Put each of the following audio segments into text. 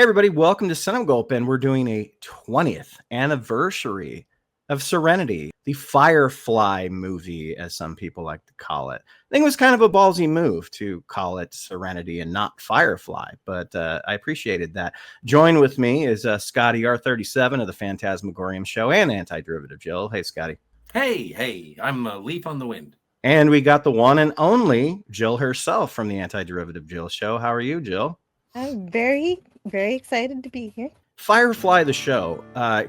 everybody, welcome to Cinegulp, and we're doing a 20th anniversary of Serenity, the Firefly movie, as some people like to call it. I think it was kind of a ballsy move to call it Serenity and not Firefly, but I appreciated that. Join with me is ScottyR37 of the Phantasmagorium Show and Anti-Derivative Jill. Hey, Scotty. Hey, I'm a leaf on the wind. And we got the one and only Jill herself from the Anti-Derivative Jill Show. How are you, Jill? I'm very excited to be here. Firefly, the show,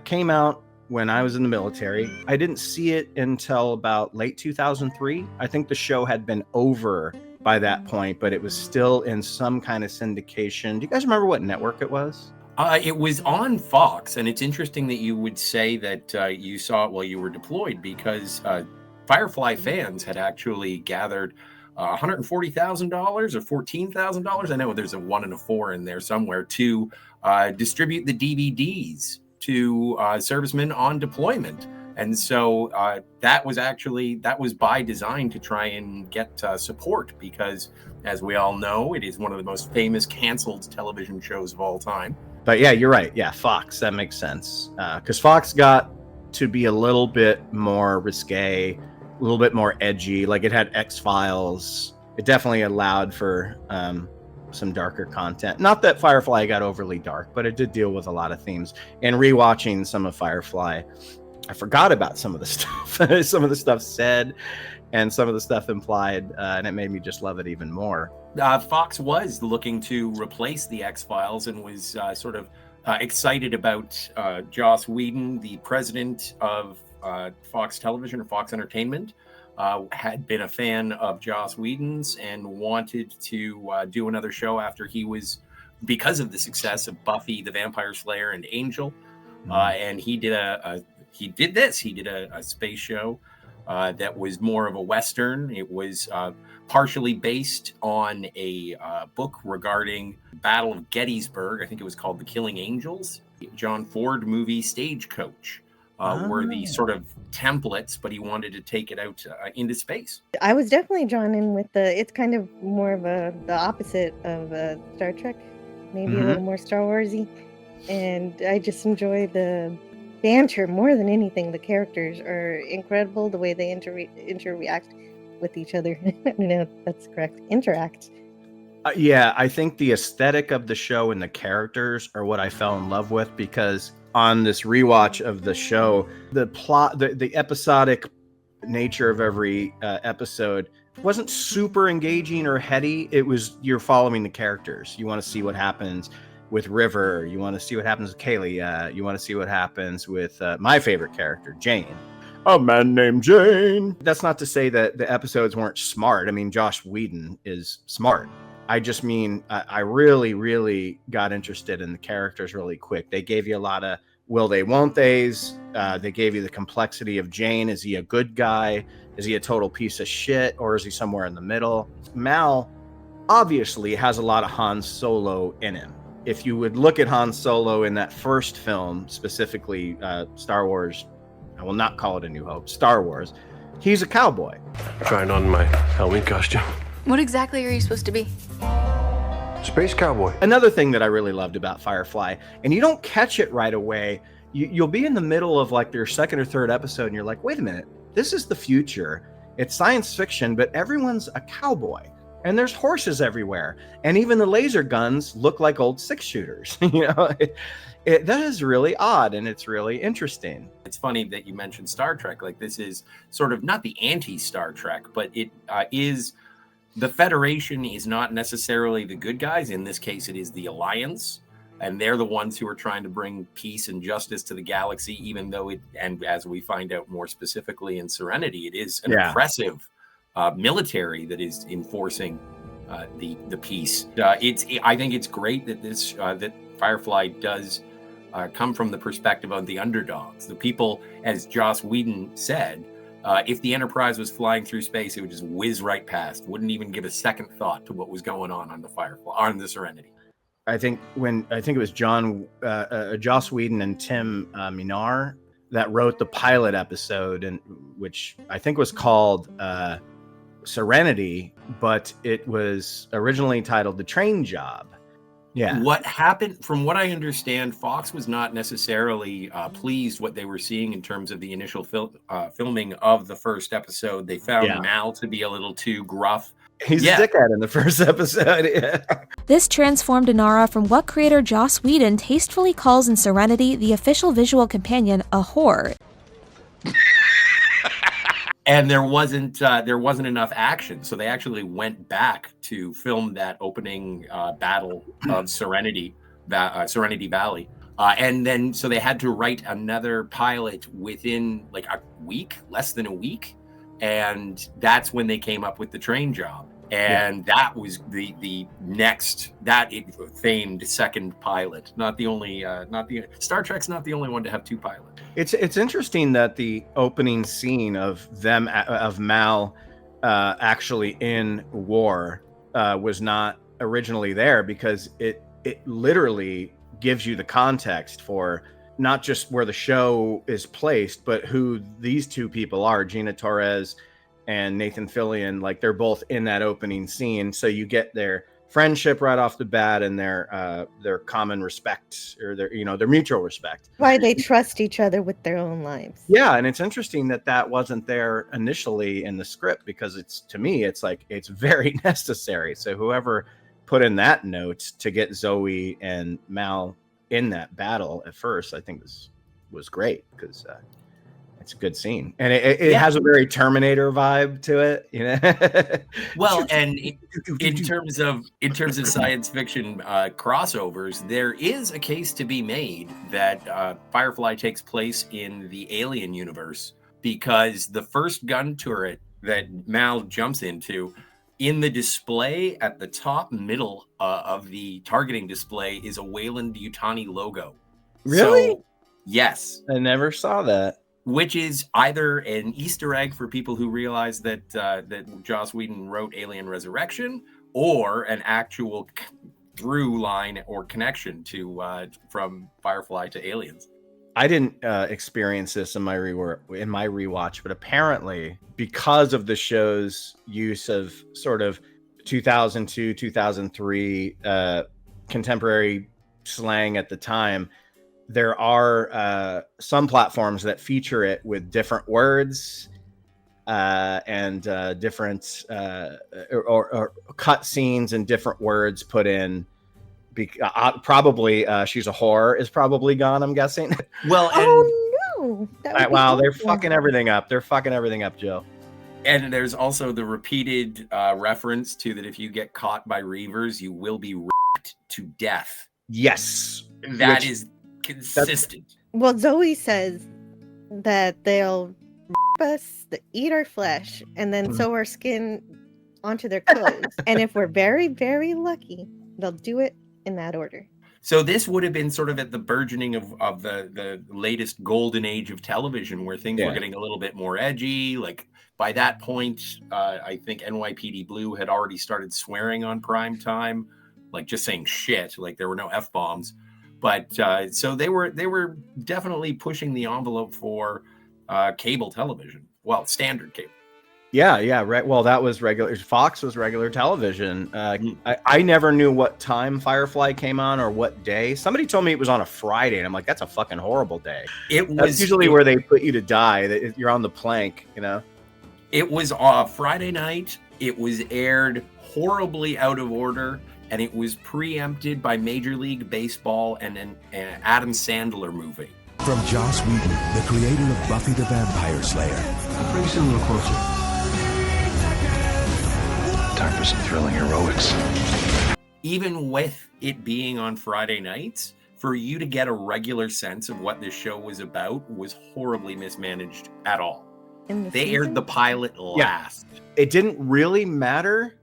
came out when I was in the military. I didn't see it until about late 2003. I think the show had been over by that point, but it was still in some kind of syndication. Do you guys remember what network it was? It was on Fox, and it's interesting that you would say that you saw it while you were deployed, because Firefly fans had actually gathered $140,000 or $14,000. I know there's a 1 and a 4 in there somewhere to distribute the DVDs to servicemen on deployment. And so that was by design to try and get support, because as we all know, it is one of the most famous canceled television shows of all time. But yeah, you're right. Yeah, Fox, that makes sense. Because Fox got to be a little bit more risque, a little bit more edgy. Like, it had X-Files. It definitely allowed for some darker content. Not that Firefly got overly dark, but it did deal with a lot of themes. And rewatching some of Firefly, I forgot about some of the stuff. Some of the stuff said and some of the stuff implied, and it made me just love it even more. Fox was looking to replace the X-Files and was sort of excited about Joss Whedon, the president of Fox Television or Fox Entertainment, had been a fan of Joss Whedon's and wanted to do another show after he was, because of the success of Buffy the Vampire Slayer and Angel. And he did a space show that was more of a Western. It was partially based on a book regarding Battle of Gettysburg. I think it was called The Killing Angels. John Ford movie Stagecoach were the sort of templates, but he wanted to take it out into space. I was definitely drawn in with it's kind of more of the opposite of Star Trek, maybe a little more Star Warsy. And I just enjoy the banter more than anything. The characters are incredible, the way they interact with each other. I don't know if that's correct. Interact. Yeah, I think the aesthetic of the show and the characters are what I fell in love with, because on this rewatch of the show, the plot, the episodic nature of every episode wasn't super engaging or heady. It was, you're following the characters. You want to see what happens with River. You want to see what happens with Kaylee. You want to see what happens with my favorite character, Jane. A man named Jane. That's not to say that the episodes weren't smart. I mean, Joss Whedon is smart. I just mean, I really got interested in the characters really quick. They gave you a lot of will they, won't they's. They gave you the complexity of Jane. Is he a good guy? Is he a total piece of shit? Or is he somewhere in the middle? Mal obviously has a lot of Han Solo in him. If you would look at Han Solo in that first film, specifically Star Wars, I will not call it A New Hope, Star Wars, he's a cowboy. Trying on my Halloween costume. What exactly are you supposed to be? Space cowboy. Another thing that I really loved about Firefly, and you don't catch it right away, you'll be in the middle of like their second or third episode and you're like, wait a minute, this is the future. It's science fiction, but everyone's a cowboy. And there's horses everywhere. And even the laser guns look like old 6-shooters. That is really odd, and it's really interesting. It's funny that you mentioned Star Trek. Like, this is sort of not the anti-Star Trek, but it is... The Federation is not necessarily the good guys. In this case, it is the Alliance. And they're the ones who are trying to bring peace and justice to the galaxy, even though and as we find out more specifically in Serenity, it is an oppressive military that is enforcing the peace. I think it's great that that Firefly does come from the perspective of the underdogs, the people, as Joss Whedon said. If the Enterprise was flying through space, it would just whiz right past. Wouldn't even give a second thought to what was going on the Firefly, on the Serenity. I think it was Joss Whedon and Tim Minar that wrote the pilot episode, and which I think was called Serenity, but it was originally titled The Train Job. Yeah. What happened, from what I understand, Fox was not necessarily pleased what they were seeing in terms of the initial filming of the first episode. They found Mal to be a little too gruff. He's a dickhead in the first episode. This transformed Inara from what creator Joss Whedon tastefully calls in Serenity the official visual companion, a whore. And there wasn't enough action, so they actually went back to film that opening battle of Serenity Valley, and then so they had to write another pilot within like a week, less than a week, and that's when they came up with the train job, and that was the next famed second pilot. Not the only, Star Trek's not the only one to have two pilots. It's interesting that the opening scene of Mal actually in war was not originally there, because it literally gives you the context for not just where the show is placed, but who these two people are, Gina Torres and Nathan Fillion. Like, they're both in that opening scene, so you get their friendship right off the bat and their common respect, or their mutual respect. Why they trust each other with their own lives. Yeah, and it's interesting that wasn't there initially in the script, because to me it's like it's very necessary. So whoever put in that note to get Zoe and Mal in that battle at first, I think was great, because it's a good scene, and it has a very Terminator vibe to it, Well, and in terms of science fiction crossovers, there is a case to be made that Firefly takes place in the Alien universe, because the first gun turret that Mal jumps into, in the display at the top middle of the targeting display, is a Weyland-Yutani logo. Really? So, yes. I never saw that. Which is either an Easter egg for people who realize that Joss Whedon wrote Alien Resurrection, or an actual through line or connection to from Firefly to Aliens. I didn't experience this in my rewatch, but apparently, because of the show's use of sort of 2002, 2003 contemporary slang at the time, there are some platforms that feature it with different words and different or cut scenes and different words put in. Probably she's a whore is probably gone, I'm guessing. Well, no. Wow, they're fucking everything up. They're fucking everything up, Jill. And there's also the repeated reference to that if you get caught by Reavers, you will be ripped to death. Yes. That is consistent. Well, Zoe says that they'll us, eat our flesh, and then sew our skin onto their clothes. And if we're very, very lucky, they'll do it in that order. So this would have been sort of at the burgeoning of the latest golden age of television, where things were getting a little bit more edgy. Like, by that point, I think NYPD Blue had already started swearing on prime time, like just saying shit, like there were no F-bombs. But so they were definitely pushing the envelope for cable television. Well, standard cable. Yeah, right. Well, that was regular. Fox was regular television. I never knew what time Firefly came on or what day. Somebody told me it was on a Friday, and I'm like, that's a fucking horrible day. That's usually where they put you to die. That you're on the plank, It was Friday night. It was aired horribly out of order, and it was preempted by Major League Baseball and an Adam Sandler movie. From Joss Whedon, the creator of Buffy the Vampire Slayer. Bring us a little closer. Time for some thrilling heroics. Even with it being on Friday nights, for you to get a regular sense of what this show was about was horribly mismanaged at all. They aired the pilot last. Yeah. It didn't really matter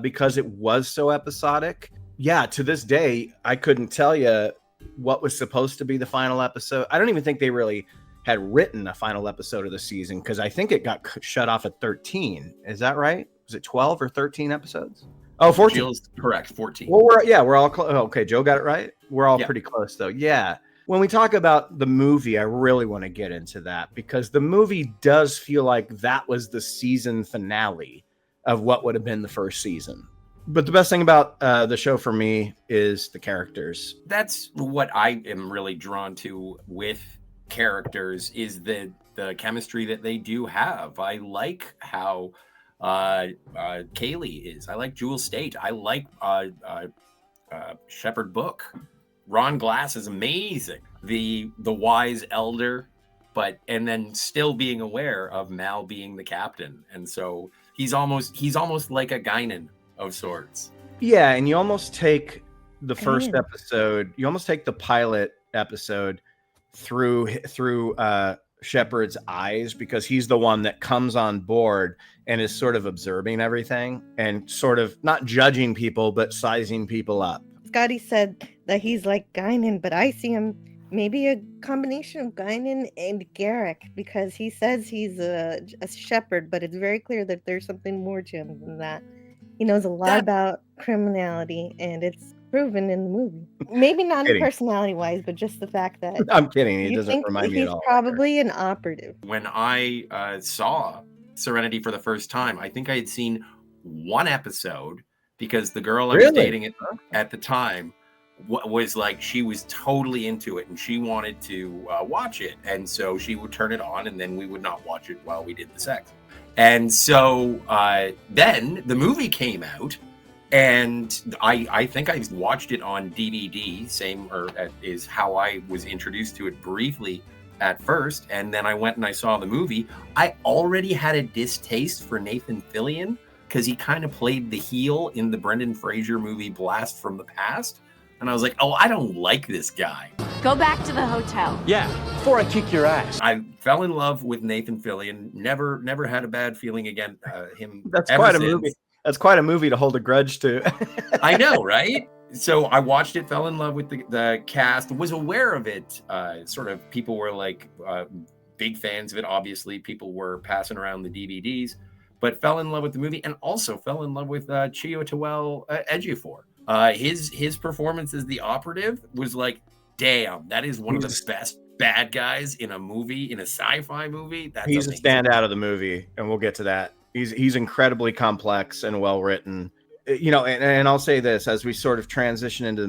because it was so episodic. Yeah, to this day, I couldn't tell you what was supposed to be the final episode. I don't even think they really had written a final episode of the season, because I think it got shut off at 13. Is that right? Was it 12 or 13 episodes? Oh, 14. Jill's correct, 14. Well, we're all close. Okay, Joe got it right. We're all pretty close, though. Yeah. When we talk about the movie, I really want to get into that, because the movie does feel like that was the season finale of what would have been the first season. But the best thing about the show for me is the characters. That's what I am really drawn to with characters, is the chemistry that they do have. I like how Kaylee is. I like Jewel State. I like Shepherd Book. Ron Glass is amazing. The wise elder, and then still being aware of Mal being the captain, and so he's almost like a Guinan of sorts. Yeah, and you almost take the first episode, you almost take the pilot episode through Shepard's eyes, because he's the one that comes on board and is sort of observing everything and sort of not judging people, but sizing people up. Scotty said that he's like Guinan, but I see him maybe a combination of Guinan and Garrick, because he says he's a shepherd, but it's very clear that there's something more to him than that. He knows a lot about criminality, and it's proven in the movie. Maybe not personality-wise, but just the fact that... I'm kidding. He doesn't remind me at all. He's probably an operative. When I saw Serenity for the first time, I think I had seen one episode, because the girl I was dating at the time was like, she was totally into it and she wanted to watch it. And so she would turn it on and then we would not watch it while we did the sex. And so then the movie came out, and I think I watched it on DVD, is how I was introduced to it briefly at first. And then I went and I saw the movie. I already had a distaste for Nathan Fillion, because he kind of played the heel in the Brendan Fraser movie Blast from the Past. And I was like, oh, I don't like this guy. Go back to the hotel. Yeah, before I kick your ass. I fell in love with Nathan Fillion. Never had a bad feeling against him. That's quite a movie. That's quite a movie to hold a grudge to. I know, right? So I watched it, fell in love with the cast, was aware of it. Sort of people were like big fans of it. Obviously, people were passing around the DVDs, but fell in love with the movie, and also fell in love with Chiwetel Ejiofor. His performance as the operative was like, damn, that is one of the best bad guys in a movie, in a sci-fi movie. He's a standout of the movie, and we'll get to that. He's incredibly complex and well written. You know, and I'll say this as we sort of transition into the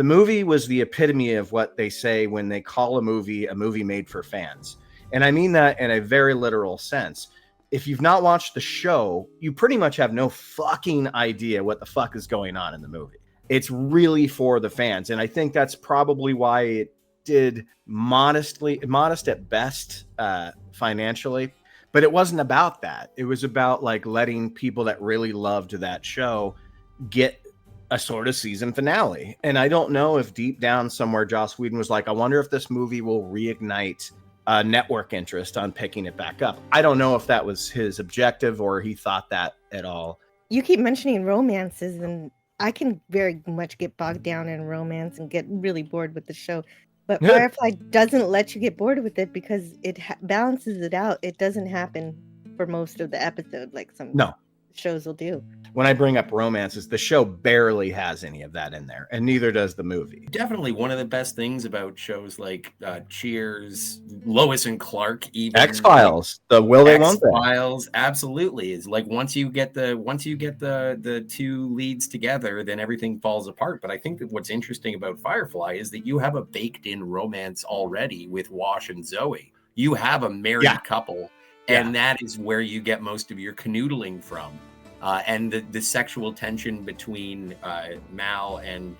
movie was the epitome of what they say when they call a movie made for fans. And I mean that in a very literal sense. If you've not watched the show, you pretty much have no fucking idea what the fuck is going on in the movie. It's really for the fans. And I think that's probably why it did modest at best financially. But it wasn't about that. It was about like letting people that really loved that show get a sort of season finale. And I don't know if deep down somewhere Joss Whedon was like, I wonder if this movie will reignite network interest on picking it back up. I don't know if that was his objective or he thought that at all. You keep mentioning romances, and I can very much get bogged down in romance and get really bored with the show. But Firefly doesn't let you get bored with it because it balances it out. It doesn't happen for most of the episode like some shows will do. When I bring up romances, the show barely has any of that in there, and neither does the movie. Definitely one of the best things about shows like Cheers, Lois and Clark, even X-Files, the will they won't they? X-Files, absolutely, is like once you get the two leads together, then everything falls apart. But I think that what's interesting about Firefly is that you have a baked-in romance already with Wash and Zoe. You have a married couple, and that is where you get most of your canoodling from. And the sexual tension between Mal and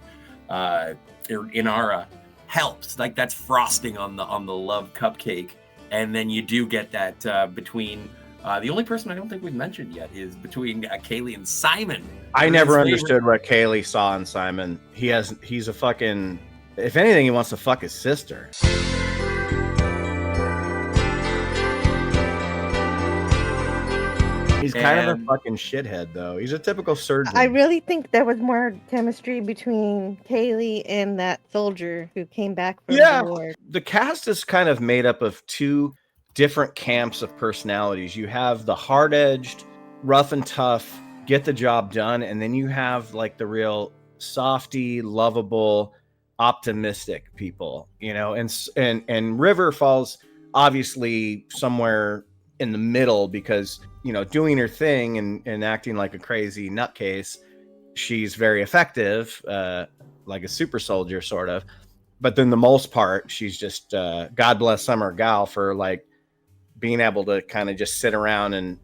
Inara helps. Like that's frosting on the love cupcake. And then you do get that between the only person I don't think we've mentioned yet is between Kaylee and Simon. I never understood what Kaylee saw in Simon. He's a fucking, if anything, he wants to fuck his sister. He's kind of a fucking shithead, though. He's a typical surgeon. I really think there was more chemistry between Kaylee and that soldier who came back from the war. The cast is kind of made up of two different camps of personalities. You have the hard-edged, rough and tough, get the job done, and then you have like the real softy, lovable, optimistic people, you know. And River falls obviously somewhere in the middle because, you know, doing her thing and acting like a crazy nutcase she's very effective, like a super soldier sort of. But then the most part, she's just God bless Summer Gal for like being able to kind of just sit around and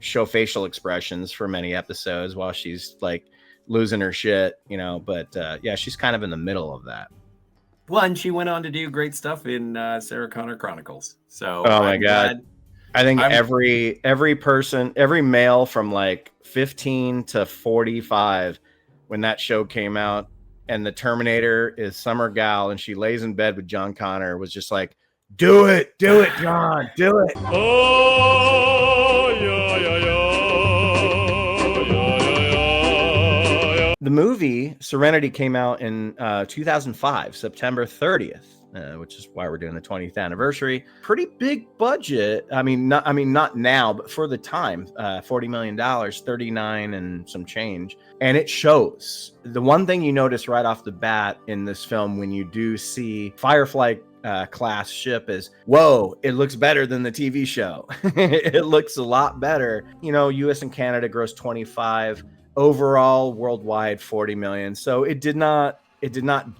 show facial expressions for many episodes while she's like losing her shit, you know. But yeah, she's kind of in the middle of that. Well, and she went on to do great stuff in Sarah Connor Chronicles. So oh my God. I think every person, every male from like 15 to 45, when that show came out and the Terminator is Summer Gal and she lays in bed with John Connor, was just like, do it, John, do it. Oh, yeah, yeah, yeah. The movie Serenity came out in 2005, September 30th. Which is why we're doing the 20th anniversary. Pretty big budget. I mean, not now, but for the time, $40 million, 39 and some change. And it shows. The one thing you notice right off the bat in this film when you do see Firefly class ship is, whoa, it looks better than the TV show. It looks a lot better. You know, US and Canada grossed 25, overall worldwide 40 million. So it did not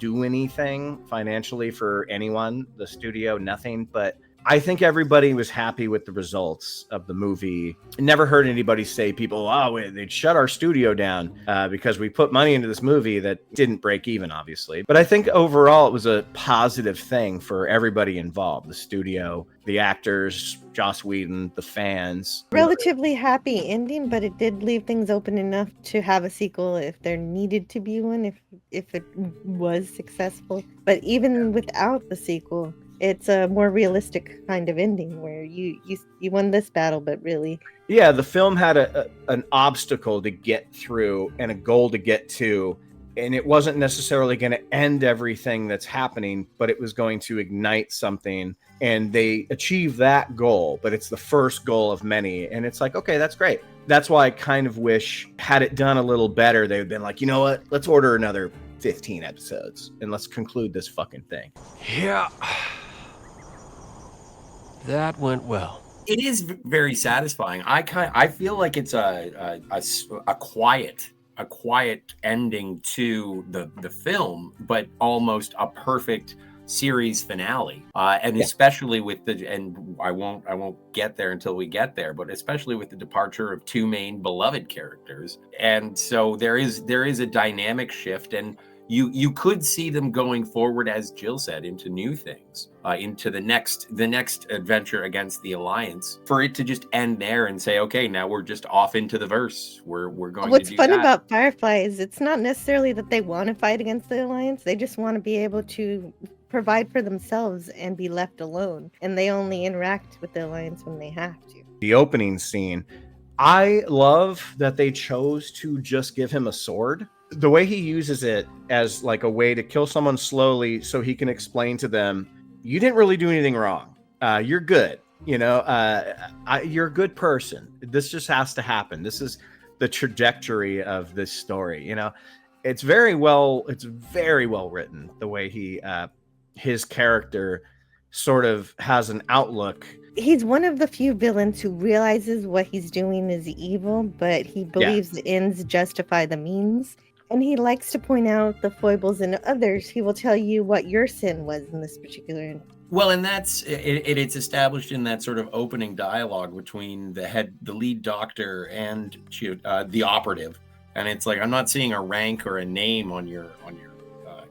do anything financially for anyone, the studio, nothing. But I think everybody was happy with the results of the movie. I never heard anybody say they'd shut our studio down because we put money into this movie that didn't break even, obviously. But I think overall it was a positive thing for everybody involved, the studio, the actors, Joss Whedon, the fans. Relatively happy ending, but it did leave things open enough to have a sequel if there needed to be one, if it was successful. But even without the sequel, it's a more realistic kind of ending where you won this battle, but really. Yeah, the film had an obstacle to get through and a goal to get to. And it wasn't necessarily going to end everything that's happening, but it was going to ignite something. And they achieved that goal, but it's the first goal of many. And it's like, okay, that's great. That's why I kind of wish, had it done a little better, they would have been like, you know what? Let's order another 15 episodes and let's conclude this fucking thing. Yeah. That went well. It is very satisfying. I feel like it's a quiet ending to the film, but almost a perfect series finale. Especially with and I won't get there until we get there, but especially with the departure of two main beloved characters. And so there is a dynamic shift, and you could see them going forward, as Jill said, into new things, into the next adventure against the Alliance. For it to just end there and say, okay, now we're just off into the verse. We're going. What's to do fun that. about Firefly is it's not necessarily that they want to fight against the Alliance. They just want to be able to provide for themselves and be left alone. And they only interact with the Alliance when they have to. The opening scene, I love that they chose to just give him a sword. The way he uses it as like a way to kill someone slowly so he can explain to them, you didn't really do anything wrong. You're good. You know, you're a good person. This just has to happen. This is the trajectory of this story. You know, it's very well written, the way his character sort of has an outlook. He's one of the few villains who realizes what he's doing is evil, but he believes the ends justify the means. And he likes to point out the foibles in others. He will tell you what your sin was in this particular. Well, and that's it's established in that sort of opening dialogue between the lead doctor and the operative. And it's like, I'm not seeing a rank or a name on your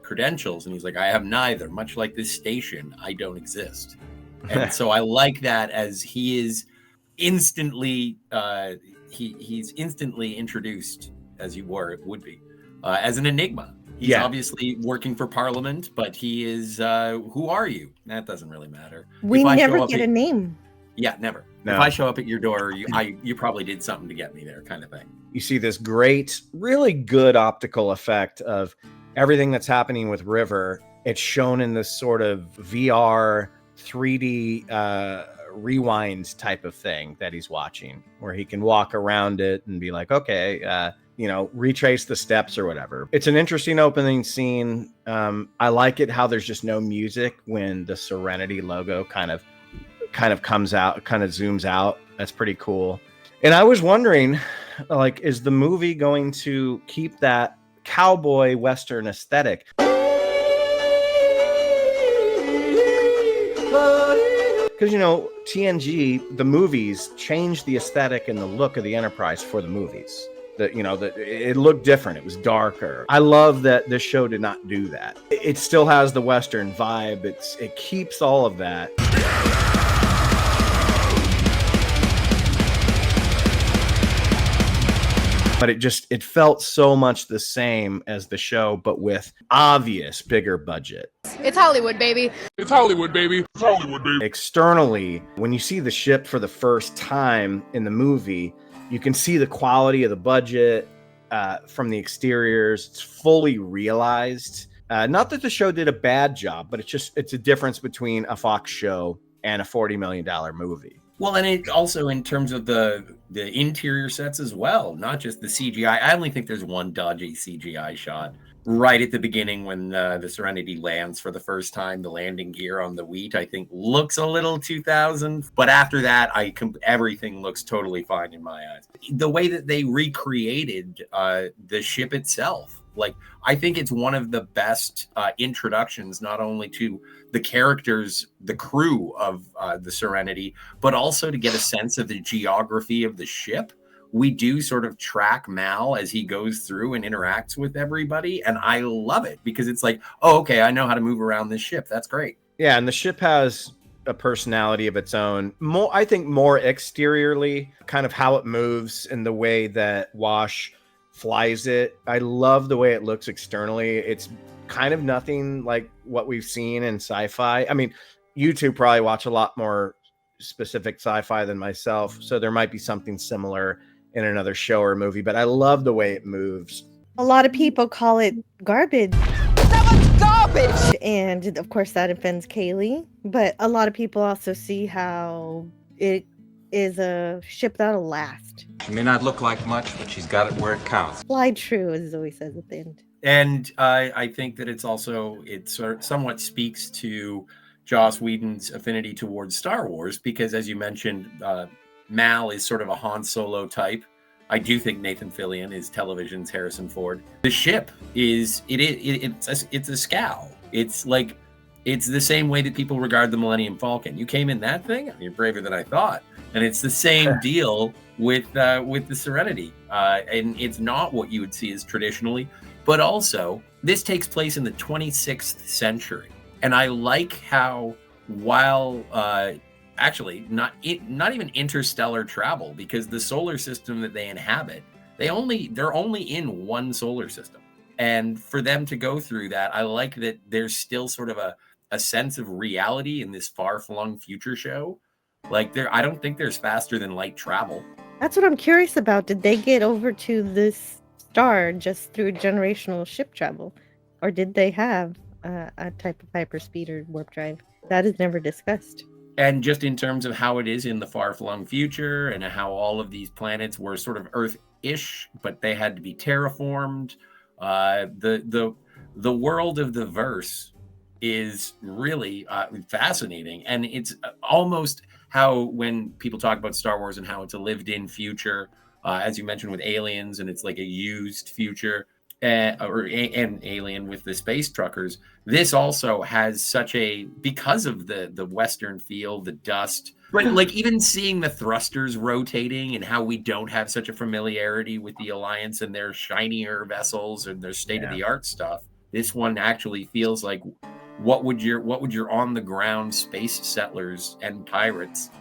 credentials. And he's like, I have neither. Much like this station, I don't exist. And so I like that, as he is instantly he's instantly introduced, as you would be, as an enigma. He's obviously working for Parliament, but he is, who are you? That doesn't really matter. We never get a name. Yeah, never. No. If I show up at your door, you probably did something to get me there, kind of thing. You see this great, really good optical effect of everything that's happening with River. It's shown in this sort of VR 3D rewind type of thing that he's watching, where he can walk around it and be like, okay, retrace the steps or whatever. It's an interesting opening scene. I like it how there's just no music when the Serenity logo kind of comes out, kind of zooms out. That's pretty cool. And I was wondering, like, is the movie going to keep that cowboy Western aesthetic? Because, you know, TNG, the movies changed the aesthetic and the look of the Enterprise for the movies. It looked different. It was darker. I love that this show did not do that. It still has the Western vibe. It keeps all of that. But it felt so much the same as the show, but with obvious bigger budget. It's Hollywood, baby. It's Hollywood, baby. It's Hollywood, baby. Externally, when you see the ship for the first time in the movie, you can see the quality of the budget from the exteriors. It's fully realized. Not that the show did a bad job, but it's a difference between a Fox show and a $40 million movie. Well, and it also, in terms of the interior sets as well, not just the CGI. I only think there's one dodgy CGI shot right at the beginning when the Serenity lands for the first time. The landing gear on the wheat, I think, looks a little 2000. But after that, everything looks totally fine in my eyes. The way that they recreated the ship itself, like, I think it's one of the best introductions, not only to the characters, the crew of the Serenity, but also to get a sense of the geography of the ship. We do sort of track Mal as he goes through and interacts with everybody. And I love it because it's like, oh, okay, I know how to move around this ship. That's great. Yeah, and the ship has a personality of its own. I think more exteriorly, kind of how it moves and the way that Wash flies it. I love the way it looks externally. It's kind of nothing like what we've seen in sci-fi. I mean, you two probably watch a lot more specific sci-fi than myself, so there might be something similar in another show or movie, but I love the way it moves. A lot of people call it garbage. That was garbage! And of course that offends Kaylee, but a lot of people also see how it is a ship that'll last. She may not look like much, but she's got it where it counts. Fly true, as Zoe says at the end. And I think that it somewhat speaks to Joss Whedon's affinity towards Star Wars, because as you mentioned, Mal is sort of a Han Solo type. I do think Nathan Fillion is television's Harrison Ford. The ship it's a scow. It's the same way that people regard the Millennium Falcon. You came in that thing, you're braver than I thought. And it's the same deal with the Serenity. And it's not what you would see as traditionally, but also this takes place in the 26th century. And I like how, while actually not even interstellar travel, because the solar system that they inhabit, they're only in one solar system. And for them to go through that, I like that there's still sort of a sense of reality in this far-flung future show. Like, I don't think there's faster than light travel. That's what I'm curious about. Did they get over to this star just through generational ship travel? Or did they have a type of hyperspeed or warp drive? That is never discussed. And just in terms of how it is in the far-flung future and how all of these planets were sort of Earth-ish, but they had to be terraformed. The world of the verse is really fascinating. And it's almost how, when people talk about Star Wars and how it's a lived-in future, as you mentioned with Aliens, and it's like a used future, or an Alien with the space truckers, this also has because of the Western feel, the dust, but like even seeing the thrusters rotating and how we don't have such a familiarity with the Alliance and their shinier vessels and their state-of-the-art stuff. This one actually feels like what would your on the ground space settlers and pirates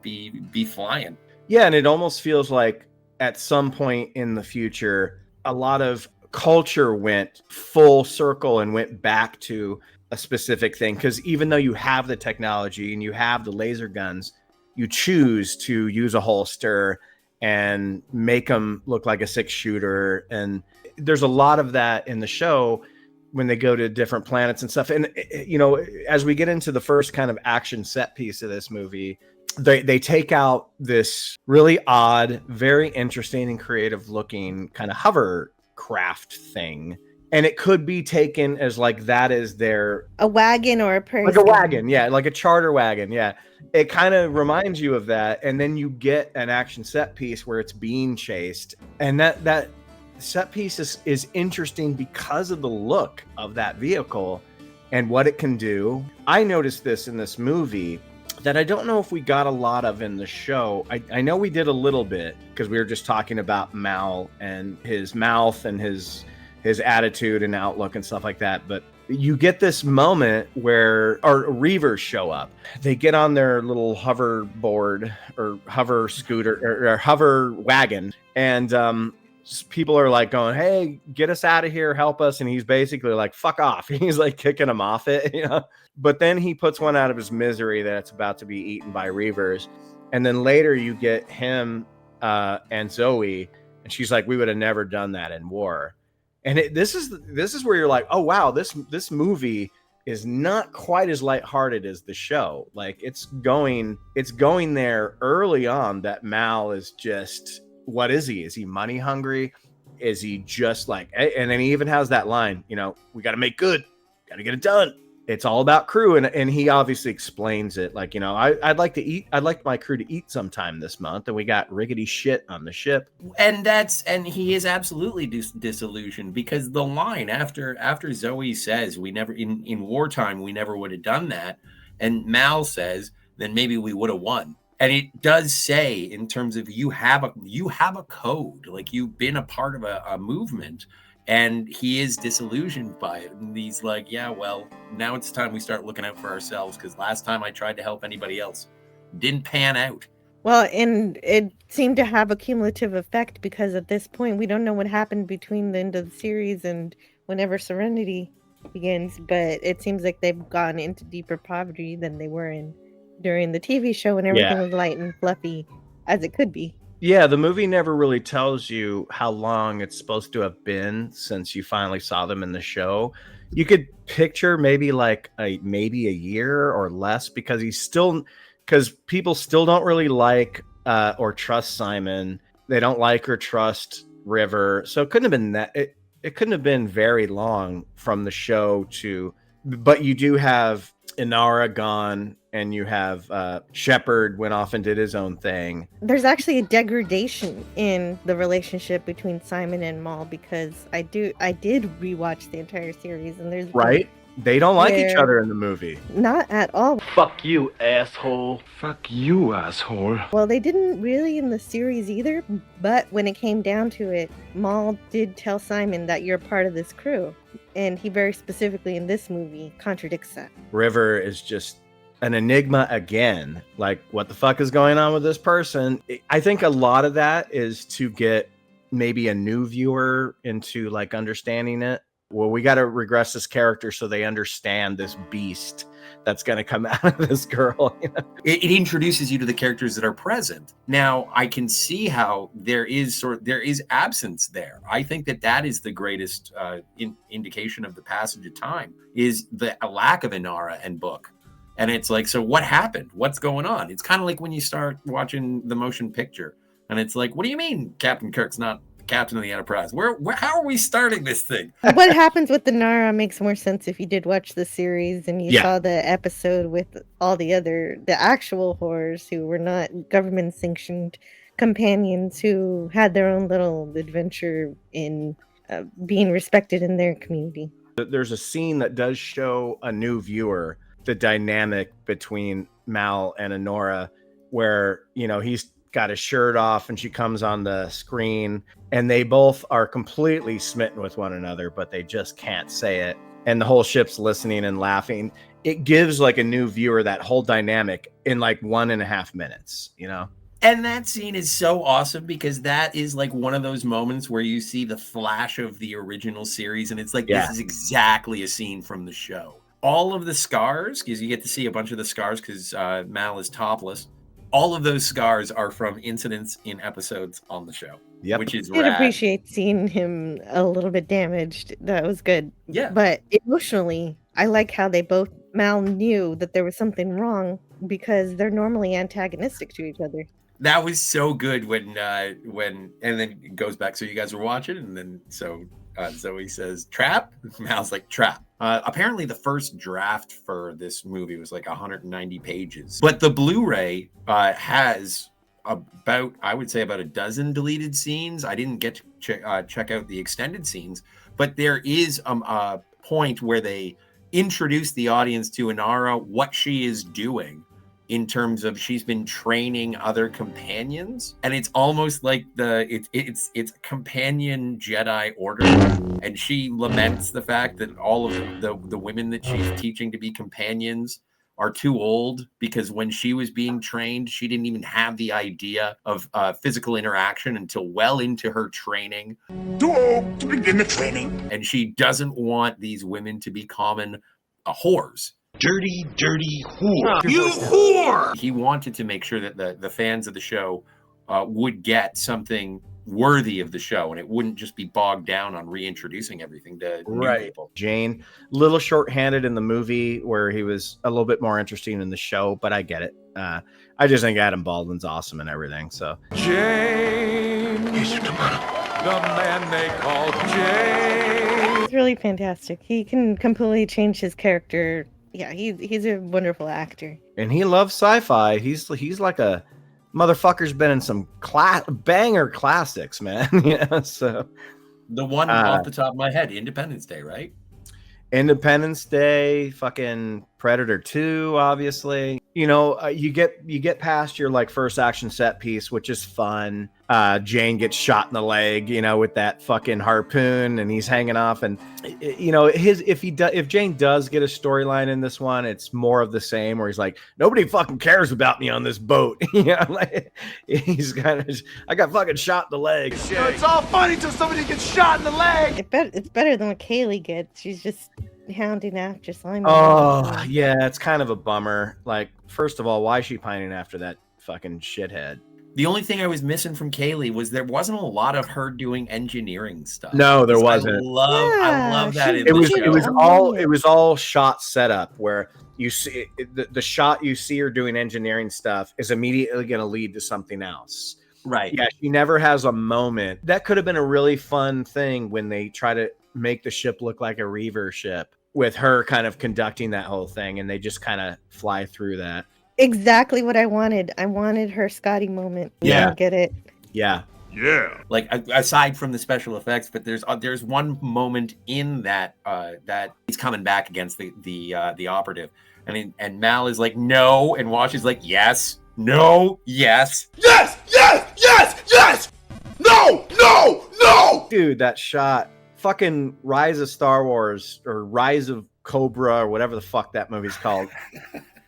be flying? Yeah, and it almost feels like at some point in the future, a lot of culture went full circle and went back to a specific thing. Because even though you have the technology and you have the laser guns, you choose to use a holster and make them look like a 6-shooter. And there's a lot of that in the show when they go to different planets and stuff. And, you know, as we get into the first kind of action set piece of this movie, they take out this really odd, very interesting and creative looking kind of hovercraft thing. And it could be taken as like that is their A wagon or a person. like a wagon, yeah, like a charter wagon, yeah. It kind of reminds you of that, and then you get an action set piece where it's being chased, and that set piece is interesting because of the look of that vehicle and what it can do. I noticed this in this movie that I don't know if we got a lot of in the show. I know we did a little bit because we were just talking about Mal and his mouth and his attitude and outlook and stuff like that. But you get this moment where our Reavers show up. They get on their little hoverboard or hover scooter or hover wagon, and people are like going, "Hey, get us out of here, help us!" And he's basically like, "Fuck off!" He's like kicking them off it, you know. But then he puts one out of his misery that it's about to be eaten by Reavers, and then later you get him and Zoe, and she's like, "We would have never done that in war." And this is where you're like, oh wow, this movie is not quite as lighthearted as the show. Like it's going there early on that Mal is just, what is he? Is he money hungry? Is he just like, and then he even has that line, you know, we got to make good, got to get it done. It's all about crew, and he obviously explains it like, you know, I'd like my crew to eat sometime this month, and we got rickety shit on the ship. And he is absolutely disillusioned, because the line after Zoe says we never in wartime we never would have done that, and Mal says then maybe we would have won. And it does say, in terms of you have a code, like you've been a part of a movement. And he is disillusioned by it. And he's like, yeah, well, now it's time we start looking out for ourselves, because last time I tried to help anybody else, didn't pan out. Well, and it seemed to have a cumulative effect, because at this point, we don't know what happened between the end of the series and whenever Serenity begins, but it seems like they've gone into deeper poverty than they were in during the TV show, when everything was light and fluffy, as it could be. Yeah, the movie never really tells you how long it's supposed to have been since you finally saw them in the show. You could picture maybe a year or less, because people still don't really like or trust Simon. They don't like or trust River. So it couldn't have been that. It couldn't have been very long from the show to. But you do have Inara gone, and you have Shepard went off and did his own thing. There's actually a degradation in the relationship between Simon and Mal, because I did rewatch the entire series, and there's right. They don't like each other in the movie. Not at all. Fuck you, asshole. Fuck you, asshole. Well, they didn't really in the series either, but when it came down to it, Mal did tell Simon that you're part of this crew. And he very specifically in this movie contradicts that. River is just an enigma again. Like, what the fuck is going on with this person? I think a lot of that is to get maybe a new viewer into like understanding it. Well, we got to regress this character so they understand this beast that's going to come out of this girl. You know? It introduces you to the characters that are present. Now, I can see how there is absence there. I think that is the greatest indication of the passage of time, is the lack of Inara and Book. And it's like, so what happened? What's going on? It's kind of like when you start watching the motion picture, and it's like, what do you mean Captain Kirk's not captain of the Enterprise? How are we starting this thing? What happens with the Nara makes more sense if you did watch the series and you saw the episode with all the actual horrors who were not government sanctioned companions who had their own little adventure in being respected in their community. There's a scene that does show a new viewer the dynamic between Mal and Inara, where, you know, he's got his shirt off and she comes on the screen, and they both are completely smitten with one another, but they just can't say it. And the whole ship's listening and laughing. It gives like a new viewer that whole dynamic in like 1.5 minutes, you know? And that scene is so awesome, because that is like one of those moments where you see the flash of the original series, and it's like, this is exactly a scene from the show. All of the scars, because you get to see a bunch of the scars because Mal is topless. All of those scars are from incidents in episodes on the show, which is rad. I appreciate seeing him a little bit damaged. That was good. Yeah. But emotionally, I like how they both, Mal knew that there was something wrong, because they're normally antagonistic to each other. That was so good when and then it goes back. So you guys were watching, and then so Zoe says, trap? Mal's like, trap. Apparently the first draft for this movie was like 190 pages. But the Blu-ray has about, I would say, about a dozen deleted scenes. I didn't get to check out the extended scenes, but there is a point where they introduce the audience to Inara, what she is doing in terms of she's been training other companions, and it's almost like it's companion Jedi order, and she laments the fact that all of the women that she's teaching to be companions are too old, because when she was being trained, she didn't even have the idea of physical interaction until well into her training. Too old to begin the training. And she doesn't want these women to be common whores. Dirty, dirty whore. You whore! He wanted to make sure that the fans of the show would get something worthy of the show, and it wouldn't just be bogged down on reintroducing everything to new people. Jane, little short-handed in the movie, where he was a little bit more interesting in the show, but I get it. I just think Adam Baldwin's awesome and everything. So Jane, the man they call Jane. He's really fantastic. He can completely change his character. Yeah, he's a wonderful actor. And he loves sci-fi. He's like a motherfucker's been in some banger classics, man. Yeah, so the one off the top of my head, Independence Day, right? Independence Day, fucking Predator 2, obviously. You know, you get past your like first action set piece, which is fun. Jane gets shot in the leg, you know, with that fucking harpoon, and he's hanging off. And you know, if Jane does get a storyline in this one, it's more of the same, where he's like, nobody fucking cares about me on this boat. You know, like he's kind of, I got fucking shot in the leg. You know, it's all funny till somebody gets shot in the leg. It's better than what Kaylee gets. She's just hounding after Simon. Oh yeah, it's kind of a bummer. Like, first of all, why is she pining after that fucking shithead? The only thing I was missing from Kaylee was there wasn't a lot of her doing engineering stuff. No, there wasn't. I love that. It was all shot setup, where you see the shot you see her doing engineering stuff is immediately going to lead to something else. Right. Yeah, she never has a moment. That could have been a really fun thing when they try to make the ship look like a Reaver ship, with her kind of conducting that whole thing, and they just kind of fly through that. Exactly what I wanted. I wanted her Scotty moment. Yeah. I get it. Yeah. Yeah. Like, aside from the special effects, but there's one moment in that that he's coming back against the operative, and Mal is like, no, and Wash is like, yes, no, yes, yes, yes, yes, yes, no, no, no. Dude, that shot, fucking Rise of Star Wars, or Rise of Cobra, or whatever the fuck that movie's called.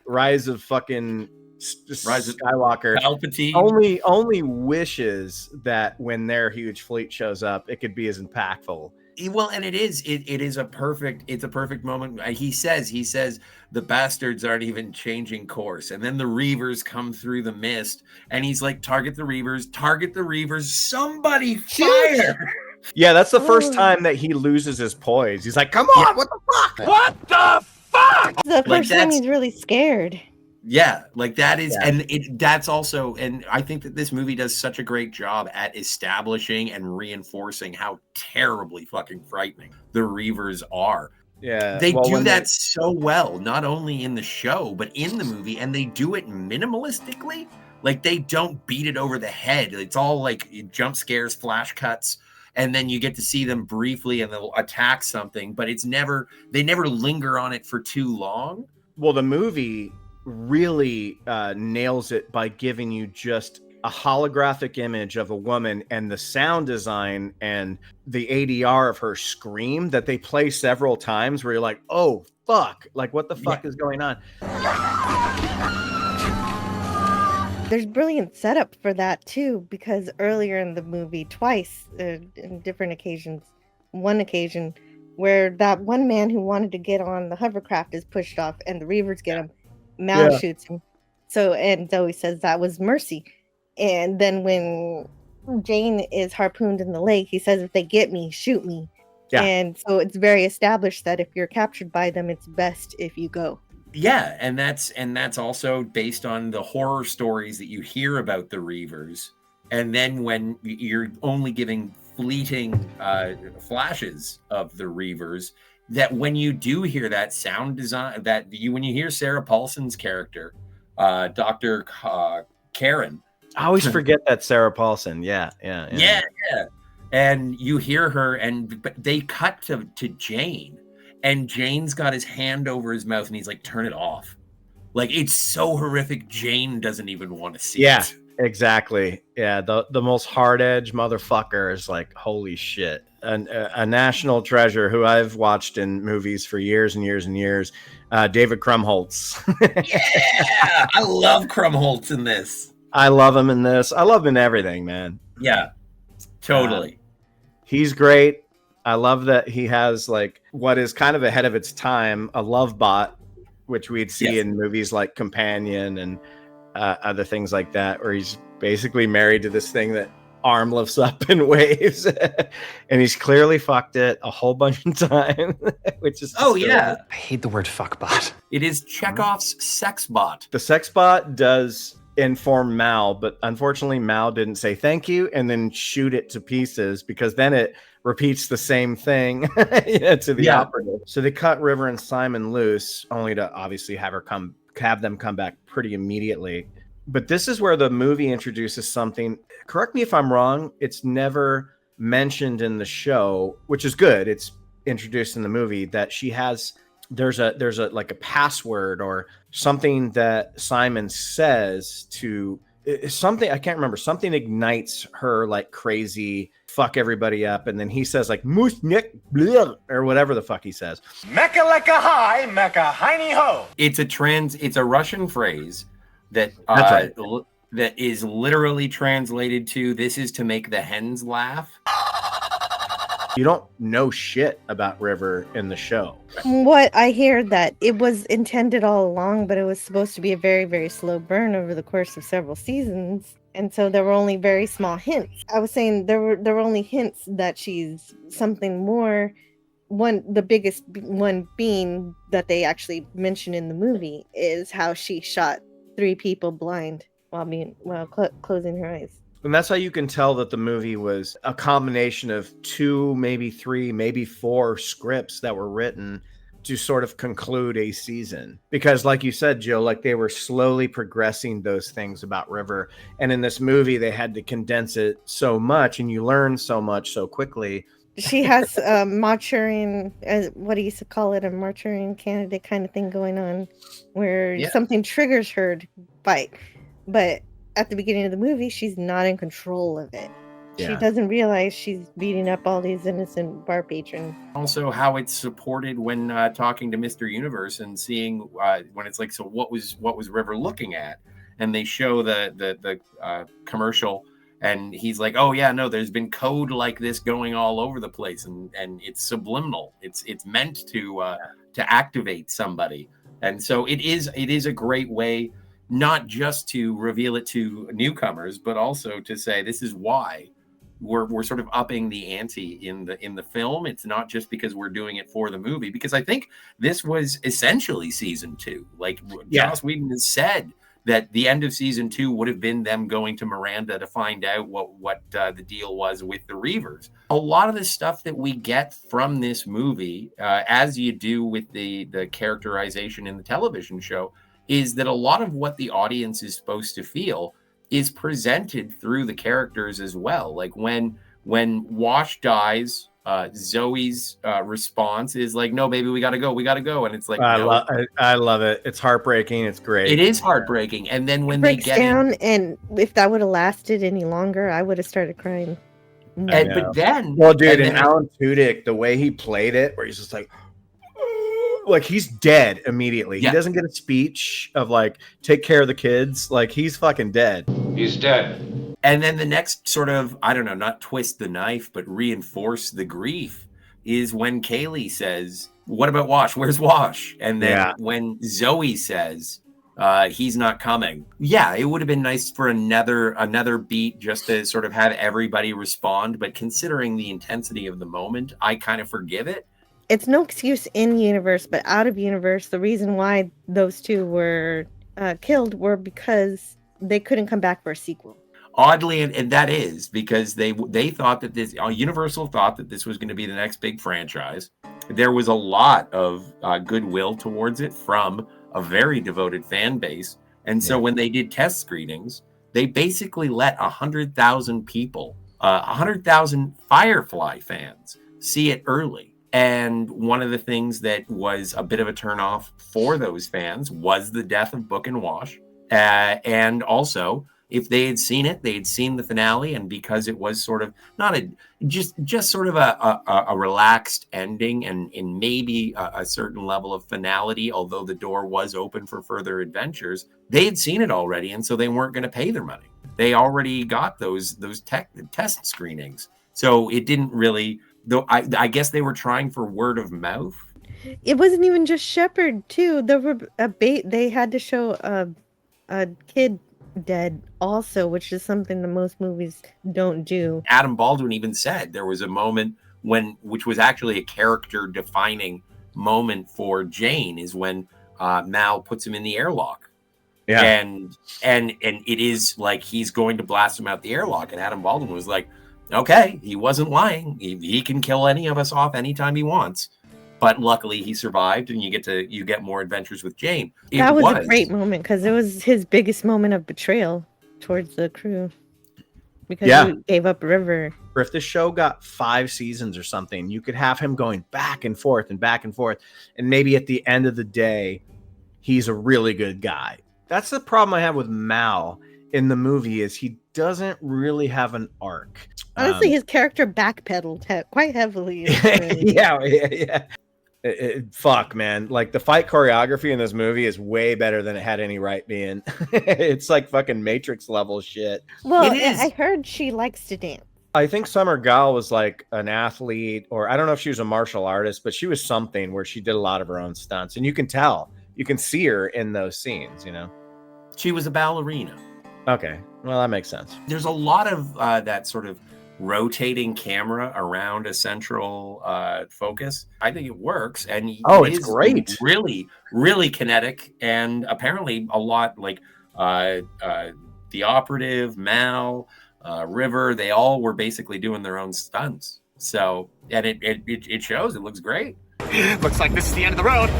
Rise of fucking Skywalker. Palpatine only wishes that when their huge fleet shows up, it could be as impactful. Well, and it is a perfect moment. He says the bastards aren't even changing course, and then the Reavers come through the mist, and he's like, target the Reavers, somebody fire. Yeah, that's the first time that he loses his poise. He's like, come on, what the fuck? What the fuck? The first time he's really scared. Yeah, like that is, and that's also, and I think that this movie does such a great job at establishing and reinforcing how terribly fucking frightening the Reavers are. Yeah, they do that so well, not only in the show, but in the movie, and they do it minimalistically. Like, they don't beat it over the head. It's all like jump scares, flash cuts. And then you get to see them briefly and they'll attack something, but they never linger on it for too long. Well, the movie really nails it by giving you just a holographic image of a woman, and the sound design and the ADR of her scream that they play several times, where you're like, oh, fuck. Like, what the fuck is going on? There's brilliant setup for that too, because earlier in the movie, twice, in different occasions, one occasion where that one man who wanted to get on the hovercraft is pushed off, and the Reavers get him. Mal shoots him. So, and Zoe says that was mercy. And then when Jane is harpooned in the leg, he says, if they get me, shoot me. Yeah. And so it's very established that if you're captured by them, it's best if you go. Yeah, and that's also based on the horror stories that you hear about the Reavers. And then when you're only giving fleeting flashes of the Reavers, that when you do hear that sound design, when you hear Sarah Paulson's character, Dr. Karen. I always forget that Sarah Paulson. Yeah. And you hear her, and they cut to Jane, and Jane's got his hand over his mouth, and he's like, turn it off. Like, it's so horrific. Jane doesn't even want to see it. Exactly. Yeah. The most hard edge motherfucker is like, holy shit. A national treasure who I've watched in movies for years and years and years. David Krumholtz. Yeah. I love Krumholtz in this. I love him in this. I love him in everything, man. Yeah, totally. He's great. I love that he has like what is kind of ahead of its time, a love bot, which we'd see in movies like Companion and other things like that, where he's basically married to this thing that arm lifts up and waves, and he's clearly fucked it a whole bunch of times, which is I hate the word fuckbot. It is Chekhov's sex bot. The sex bot does inform Mal, but unfortunately Mal didn't say thank you and then shoot it to pieces, because then it repeats the same thing to the operative. So they cut River and Simon loose, only to obviously have them come back pretty immediately. But this is where the movie introduces something. Correct me if I'm wrong. It's never mentioned in the show, which is good. It's introduced in the movie that she has. There's a like a password or something that Simon says to something. I can't remember. Something ignites her like crazy, fuck everybody up, and then he says like moose nick or whatever the fuck he says. Mecca like a high, mecca hiney ho. It's a Russian phrase that that is literally translated to, this is to make the hens laugh. You don't know shit about River in the show. What I hear that it was intended all along, but it was supposed to be a very, very slow burn over the course of several seasons. And so there were only very small hints. I was saying there were only hints that she's something more. The biggest one being that they actually mention in the movie is how she shot 3 people blind while closing her eyes. And that's how you can tell that the movie was a combination of 2, maybe 3, maybe 4 scripts that were written to sort of conclude a season. Because like you said, Jill, like they were slowly progressing those things about River. And in this movie, they had to condense it so much, and you learn so much so quickly. She has a Manchurian, what do you call it, a Manchurian candidate kind of thing going on, where something triggers her to fight. But at the beginning of the movie, she's not in control of it. Yeah. She doesn't realize she's beating up all these innocent bar patrons. Also, how it's supported when talking to Mr. Universe and seeing when it's like, so what was River looking at? And they show the commercial, and he's like, oh yeah, no, there's been code like this going all over the place, and it's subliminal. It's meant to activate somebody, and so it is a great way, not just to reveal it to newcomers, but also to say this is why we're sort of upping the ante in the film. It's not just because we're doing it for the movie, because I think this was essentially season 2. Like Joss Whedon has said that the end of season 2 would have been them going to Miranda to find out what the deal was with the Reavers. A lot of the stuff that we get from this movie, as you do with the characterization in the television show, is that a lot of what the audience is supposed to feel is presented through the characters as well. Like when Wash dies, Zoe's response is like, no, baby, we gotta go. And it's like, I love it. It's heartbreaking. It's great. It is heartbreaking. And then when they get down, and if that would have lasted any longer, I would have started crying. But then, well, dude, and Alan Tudyk, the way he played it, where he's just like he's dead immediately. He doesn't get a speech of like, take care of the kids. Like, he's fucking dead. He's dead. And then the next sort of, I don't know, not twist the knife, but reinforce the grief is when Kaylee says, what about Wash? Where's Wash? And then when Zoe says, he's not coming. Yeah, it would have been nice for another beat just to sort of have everybody respond. But considering the intensity of the moment, I kind of forgive it. It's no excuse in universe, but out of universe, the reason why those 2 were killed were because they couldn't come back for a sequel. Oddly, and that is because they thought that this Universal thought that this was going to be the next big franchise. There was a lot of goodwill towards it from a very devoted fan base, and so when they did test screenings, they basically let 100,000 people, 100,000 Firefly fans, see it early. And one of the things that was a bit of a turnoff for those fans was the death of Book and Wash, and also, if they had seen it, they had seen the finale, and because it was sort of not a just sort of a relaxed ending and maybe a certain level of finality, although the door was open for further adventures, they had seen it already, and so they weren't going to pay their money. They already got those test screenings, so it didn't really. Though I guess they were trying for word of mouth. It wasn't even just Shepard too. There were they had to show a kid dead also, which is something that most movies don't do. Adam Baldwin even said there was a moment which was actually a character defining moment for Jane, is when Mal puts him in the airlock. Yeah. And it is like he's going to blast him out the airlock, and Adam Baldwin was like, okay, he wasn't lying. He can kill any of us off anytime he wants. But luckily he survived, and you get more adventures with Jane. That was a great moment because it was his biggest moment of betrayal towards the crew, because he gave up River. Or if the show got 5 seasons or something, you could have him going back and forth and back and forth, and maybe at the end of the day, he's a really good guy. That's the problem I have with Mal in the movie, is he doesn't really have an arc. Honestly, his character backpedaled quite heavily. Yeah. Fuck, man. Like, the fight choreography in this movie is way better than it had any right being. It's like fucking Matrix level shit. Well, I heard she likes to dance. I think Summer Gall was like an athlete, or I don't know if she was a martial artist, but she was something where she did a lot of her own stunts. And you can tell, you can see her in those scenes, you know? She was a ballerina. Okay. Well, that makes sense. There's a lot of that sort of rotating camera around a central focus. I think it works, and it's great. Really, really kinetic, and apparently a lot like the operative, Mal, River. They all were basically doing their own stunts. So, and it shows. It looks great. Looks like this is the end of the road.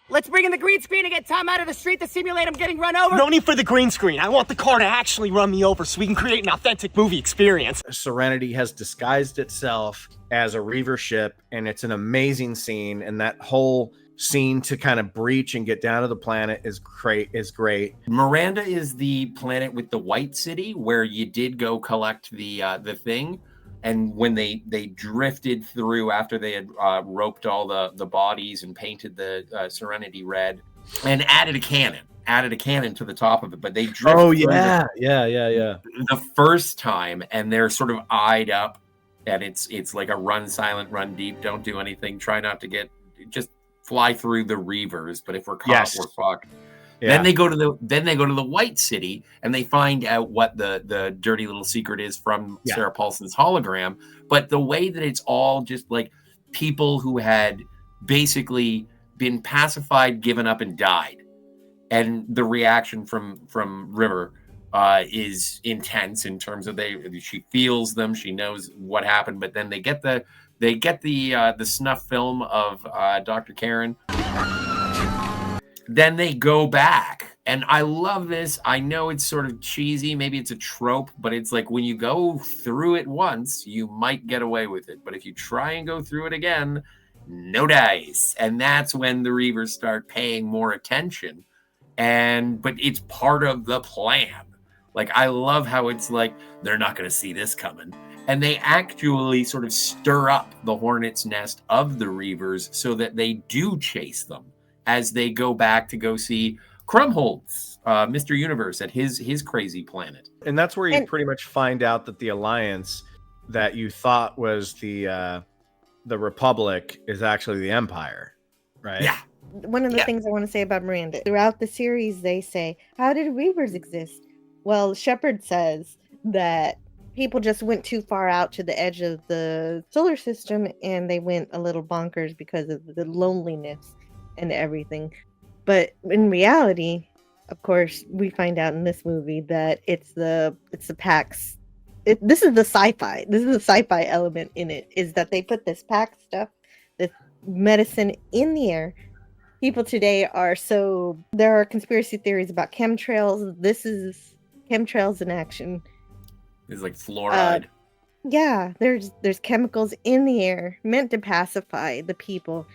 Let's bring in the green screen and get Tom out of the street to simulate him getting run over. No need for the green screen. I want the car to actually run me over so we can create an authentic movie experience. Serenity has disguised itself as a Reaver ship, and it's an amazing scene. And that whole scene to kind of breach and get down to the planet is great. Miranda is the planet with the white city where you did go collect the thing. And when they drifted through after they had roped all the bodies and painted the Serenity red and added a cannon to the top of it, but they drifted. Oh yeah. The first time, and they're sort of eyed up, and it's like a run silent, run deep, don't do anything, try not to just fly through the Reavers, but if we're caught, we're fucked. Yeah. Then they go to the White City, and they find out what the dirty little secret is from Sarah Paulson's hologram. But the way that it's all just like people who had basically been pacified, given up, and died, and the reaction from River is intense in terms of she feels them, she knows what happened, but then they get the snuff film of Dr. Karen. Then they go back, and I love this. I know it's sort of cheesy, maybe it's a trope, but it's like when you go through it once, you might get away with it. But if you try and go through it again, no dice. And that's when the Reavers start paying more attention. But it's part of the plan. Like, I love how it's like, they're not going to see this coming. And they actually sort of stir up the hornet's nest of the Reavers so that they do chase them as they go back to go see Krumholtz, Mr. Universe, at his crazy planet. And that's where you pretty much find out that the Alliance that you thought was the Republic is actually the Empire, right? Yeah. One of the things I want to say about Miranda, throughout the series, they say, how did Reavers exist? Well, Shepard says that people just went too far out to the edge of the solar system, and they went a little bonkers because of the loneliness and everything. But in reality, of course, we find out in this movie that it's the Pax. This is the sci-fi. This is the sci-fi element in it, is that they put this Pax stuff, this medicine in the air. People today there are conspiracy theories about chemtrails. This is chemtrails in action. It's like fluoride. Yeah, there's chemicals in the air meant to pacify the people.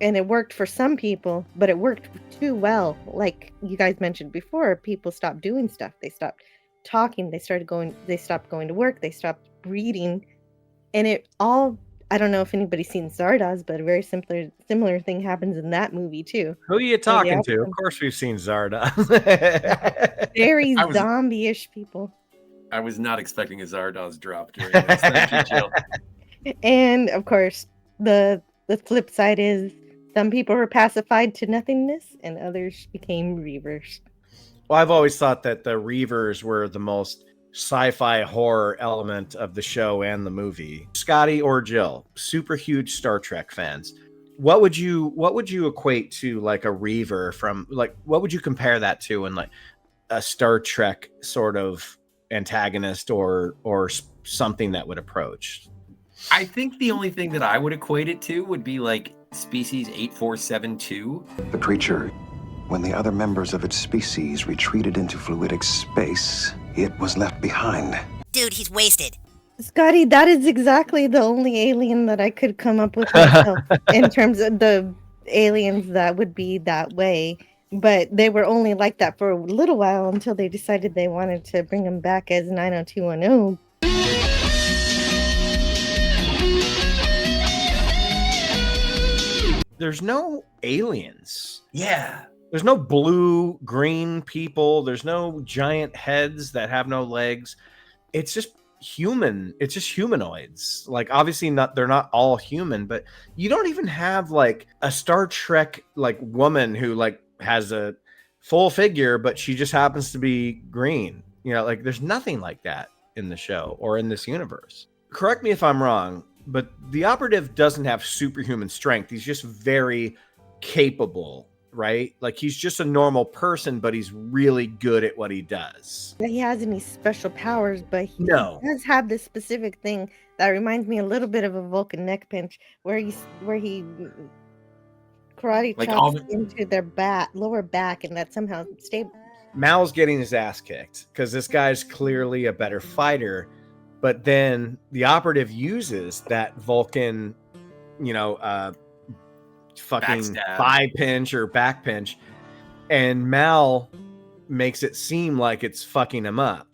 And it worked for some people, but it worked too well. Like you guys mentioned before, people stopped doing stuff. They stopped talking. They stopped going to work. They stopped reading. And it all, I don't know if anybody's seen Zardoz, but a very similar thing happens in that movie too. Who are you talking to? Of course we've seen Zardoz. Very zombie-ish people. I was not expecting a Zardoz drop during this. Thank you, Jill. And of course, the flip side is some people were pacified to nothingness and others became Reavers. Well, I've always thought that the Reavers were the most sci-fi horror element of the show and the movie. Scotty or Jill, super huge Star Trek fans. What would you equate to like a Reaver from, like, what would you compare that to in like a Star Trek sort of antagonist or something that would approach? I think the only thing that I would equate it to would be like species 8472. The creature, when the other members of its species retreated into fluidic space, it was left behind. Dude, he's wasted. Scotty, that is exactly the only alien that I could come up with myself in terms of the aliens that would be that way. But they were only like that for a little while until they decided they wanted to bring them back as 90210. There's no aliens. Yeah. There's no blue, green people. There's no giant heads that have no legs. It's just human. It's just humanoids. Like, obviously they're not all human, but you don't even have like a Star Trek like woman who like has a full figure, but she just happens to be green. You know, like there's nothing like that in the show or in this universe. Correct me if I'm wrong, but the operative doesn't have superhuman strength. He's just very capable, right? Like he's just a normal person, but he's really good at what he does. He has any special powers, but he does have this specific thing that reminds me a little bit of a Vulcan neck pinch, where he karate chops into their lower back, and that somehow stable. Mal's getting his ass kicked because this guy's clearly a better fighter. But then the operative uses that Vulcan, fucking thigh pinch or back pinch, and Mal makes it seem like it's fucking him up.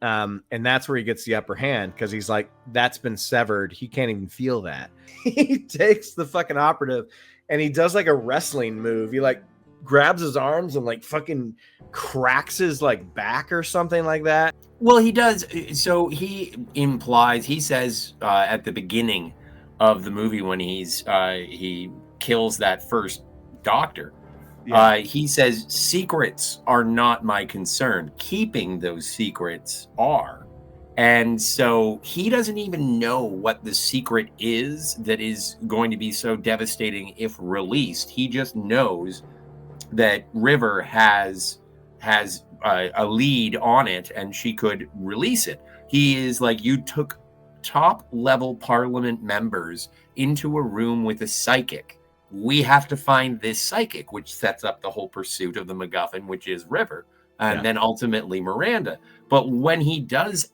And that's where he gets the upper hand, because he's like, that's been severed. He can't even feel that. He takes the fucking operative and he does like a wrestling move. He like grabs his arms and like fucking cracks his like back or something like that. Well, he does. So he says at the beginning of the movie when he kills that first doctor, he says, secrets are not my concern. Keeping those secrets are. And so he doesn't even know what the secret is that is going to be so devastating if released. He just knows that River has a lead on it and she could release it. He is like, you took top level parliament members into a room with a psychic. We have to find this psychic, which sets up the whole pursuit of the MacGuffin, which is River, and then ultimately Miranda. But when he does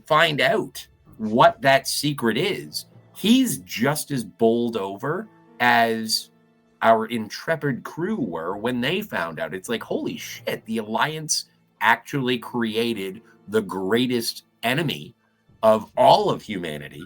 find out what that secret is, he's just as bowled over as our intrepid crew were when they found out. It's like, holy shit, the Alliance actually created the greatest enemy of all of humanity.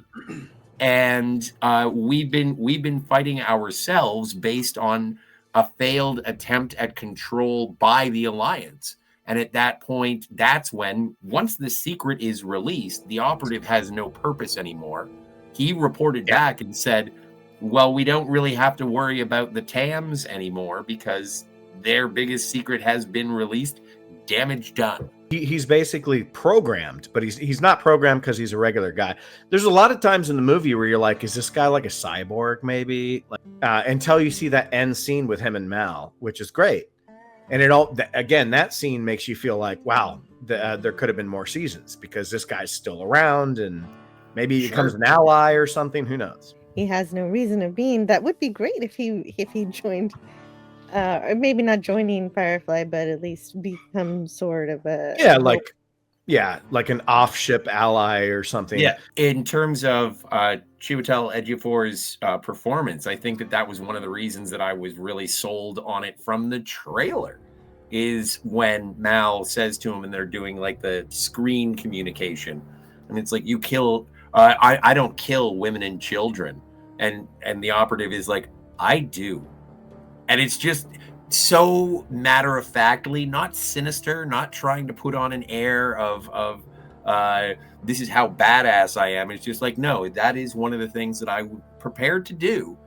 And we've been fighting ourselves based on a failed attempt at control by the Alliance. And at that point, that's when, once the secret is released, the operative has no purpose anymore. He reported back and said, well, we don't really have to worry about the TAMs anymore because their biggest secret has been released. Damage done. He's basically programmed, but he's not programmed because he's a regular guy. There's a lot of times in the movie where you're like, is this guy like a cyborg maybe? Like, until you see that end scene with him and Mal, which is great. And it all, again, that scene makes you feel like, wow, there could have been more seasons because this guy's still around and maybe he becomes an ally or something. Who knows? He has no reason of being. That would be great if he joined, or maybe not joining Firefly, but at least become sort of a like an off-ship ally or something. Yeah. In terms of Chiwetel Ejiofor's performance, I think that was one of the reasons that I was really sold on it from the trailer, is when Mal says to him and they're doing like the screen communication. And it's like, you kill, I don't kill women and children. And the operative is like, I do. And it's just so matter-of-factly, not sinister, not trying to put on an air of this is how badass I am. It's just like, no, that is one of the things that I would prepared to do.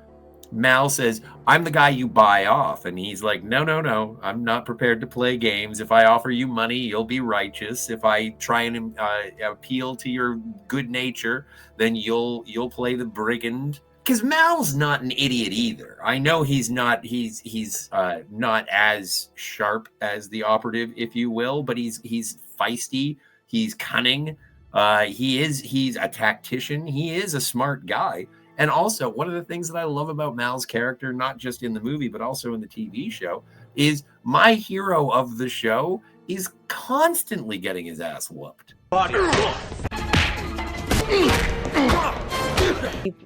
Mal says, I'm the guy you buy off. And he's like, no, I'm not prepared to play games. If I offer you money, you'll be righteous. If I try and appeal to your good nature, then you'll play the brigand. Because Mal's not an idiot either. I know he's not not as sharp as the operative, if you will, but he's feisty, he's cunning, he's a tactician, he is a smart guy. And also, one of the things that I love about Mal's character, not just in the movie, but also in the TV show, is my hero of the show is constantly getting his ass whooped.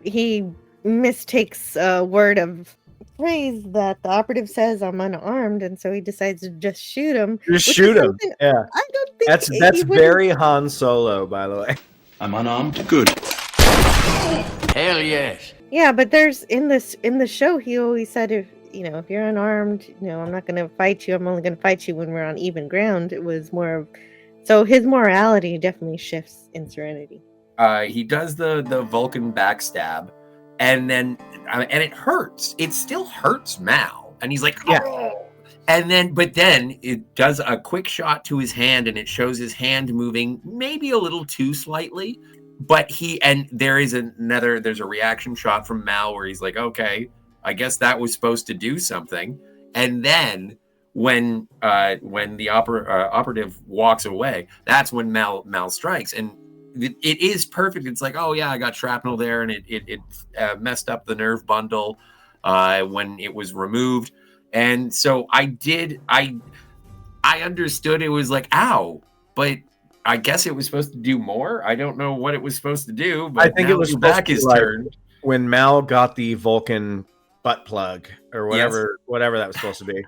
He mistakes a word of phrase that the operative says, I'm unarmed, and so he decides to just shoot him. Just shoot him. Yeah. I don't think that's very Han Solo, by the way. I'm unarmed. Good. Hell yes. Yeah, but there's in the show, he always said, if you're unarmed, I'm not going to fight you. I'm only going to fight you when we're on even ground. It was more of, so his morality definitely shifts in Serenity. He does the Vulcan backstab, and then and it hurts. It still hurts Mal, and he's like, oh. And then, but then it does a quick shot to his hand, and it shows his hand moving maybe a little too slightly. But there's a reaction shot from Mal where he's like, okay, I guess that was supposed to do something. And then when the operative walks away, that's when Mal strikes, and it is perfect. It's like, oh yeah, I got shrapnel there, and it messed up the nerve bundle when it was removed. And so I understood it was like, ow, but I guess it was supposed to do more. I don't know what it was supposed to do, but I think it was back his turn. When Mal got the Vulcan butt plug or whatever that was supposed to be.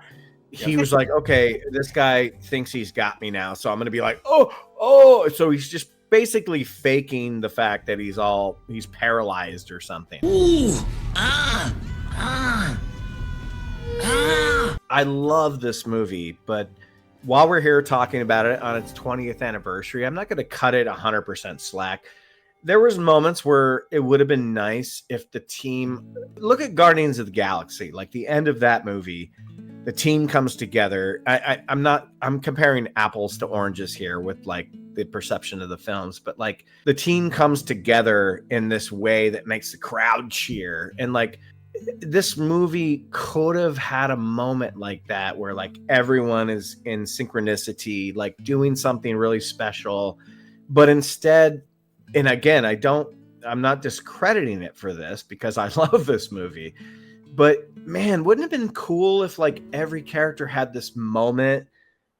He was like, okay, this guy thinks he's got me now, so I'm going to be like, oh. So he's just basically faking the fact that he's paralyzed or something. Ooh, I love this movie, but while we're here talking about it on its 20th anniversary, I'm not going to cut it 100% slack. There was moments where it would have been nice if the team, look at Guardians of the Galaxy, like the end of that movie, the team comes together. I'm comparing apples to oranges here with like the perception of the films, but like the team comes together in this way that makes the crowd cheer. And like this movie could have had a moment like that where like everyone is in synchronicity, like doing something really special, but instead, and again, I'm not discrediting it for this because I love this movie, but man, wouldn't it have been cool if like every character had this moment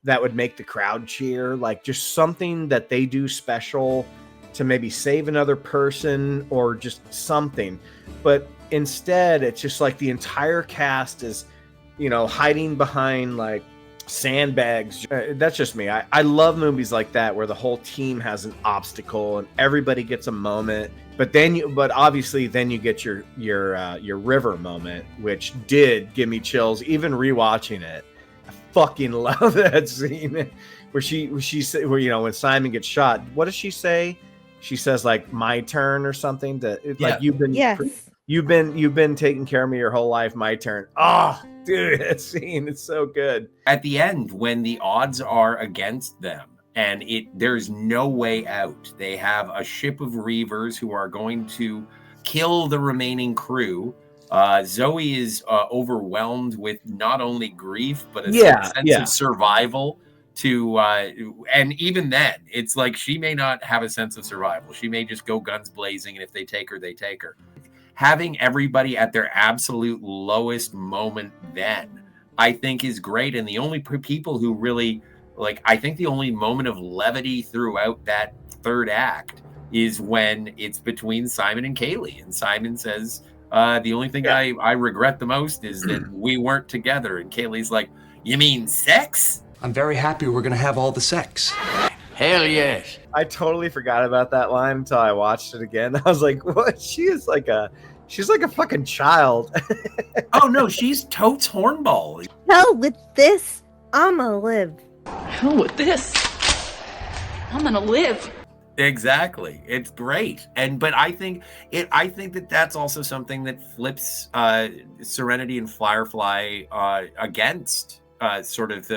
that would make the crowd cheer, like just something that they do special to maybe save another person or just something. But instead, it's just like the entire cast is, hiding behind like sandbags. That's just me. I love movies like that where the whole team has an obstacle and everybody gets a moment. But obviously then you get your River moment, which did give me chills even rewatching it. I fucking love that scene where she said, when Simon gets shot, what does she say? She says like my turn or something like you've been taking care of me your whole life. My turn. Oh, dude, that scene is so good. At the end, when the odds are against them and there's no way out, they have a ship of Reavers who are going to kill the remaining crew. Zoe is overwhelmed with not only grief, but a sense of survival and even then, it's like she may not have a sense of survival. She may just go guns blazing, and if they take her, they take her. Having everybody at their absolute lowest moment then, I think, is great. And the only people who really, I think the only moment of levity throughout that third act is when it's between Simon and Kaylee. And Simon says, the only thing I regret the most is that we weren't together. And Kaylee's like, you mean sex? I'm very happy we're going to have all the sex. Hell yes. I totally forgot about that line until I watched it again. I was like, what? She's like a fucking child. Oh, no, she's totes hornball. Hell with this. I'ma live. Hell with this. I'm gonna live. Exactly. It's great. But I think that that's also something that flips Serenity and Firefly against sort of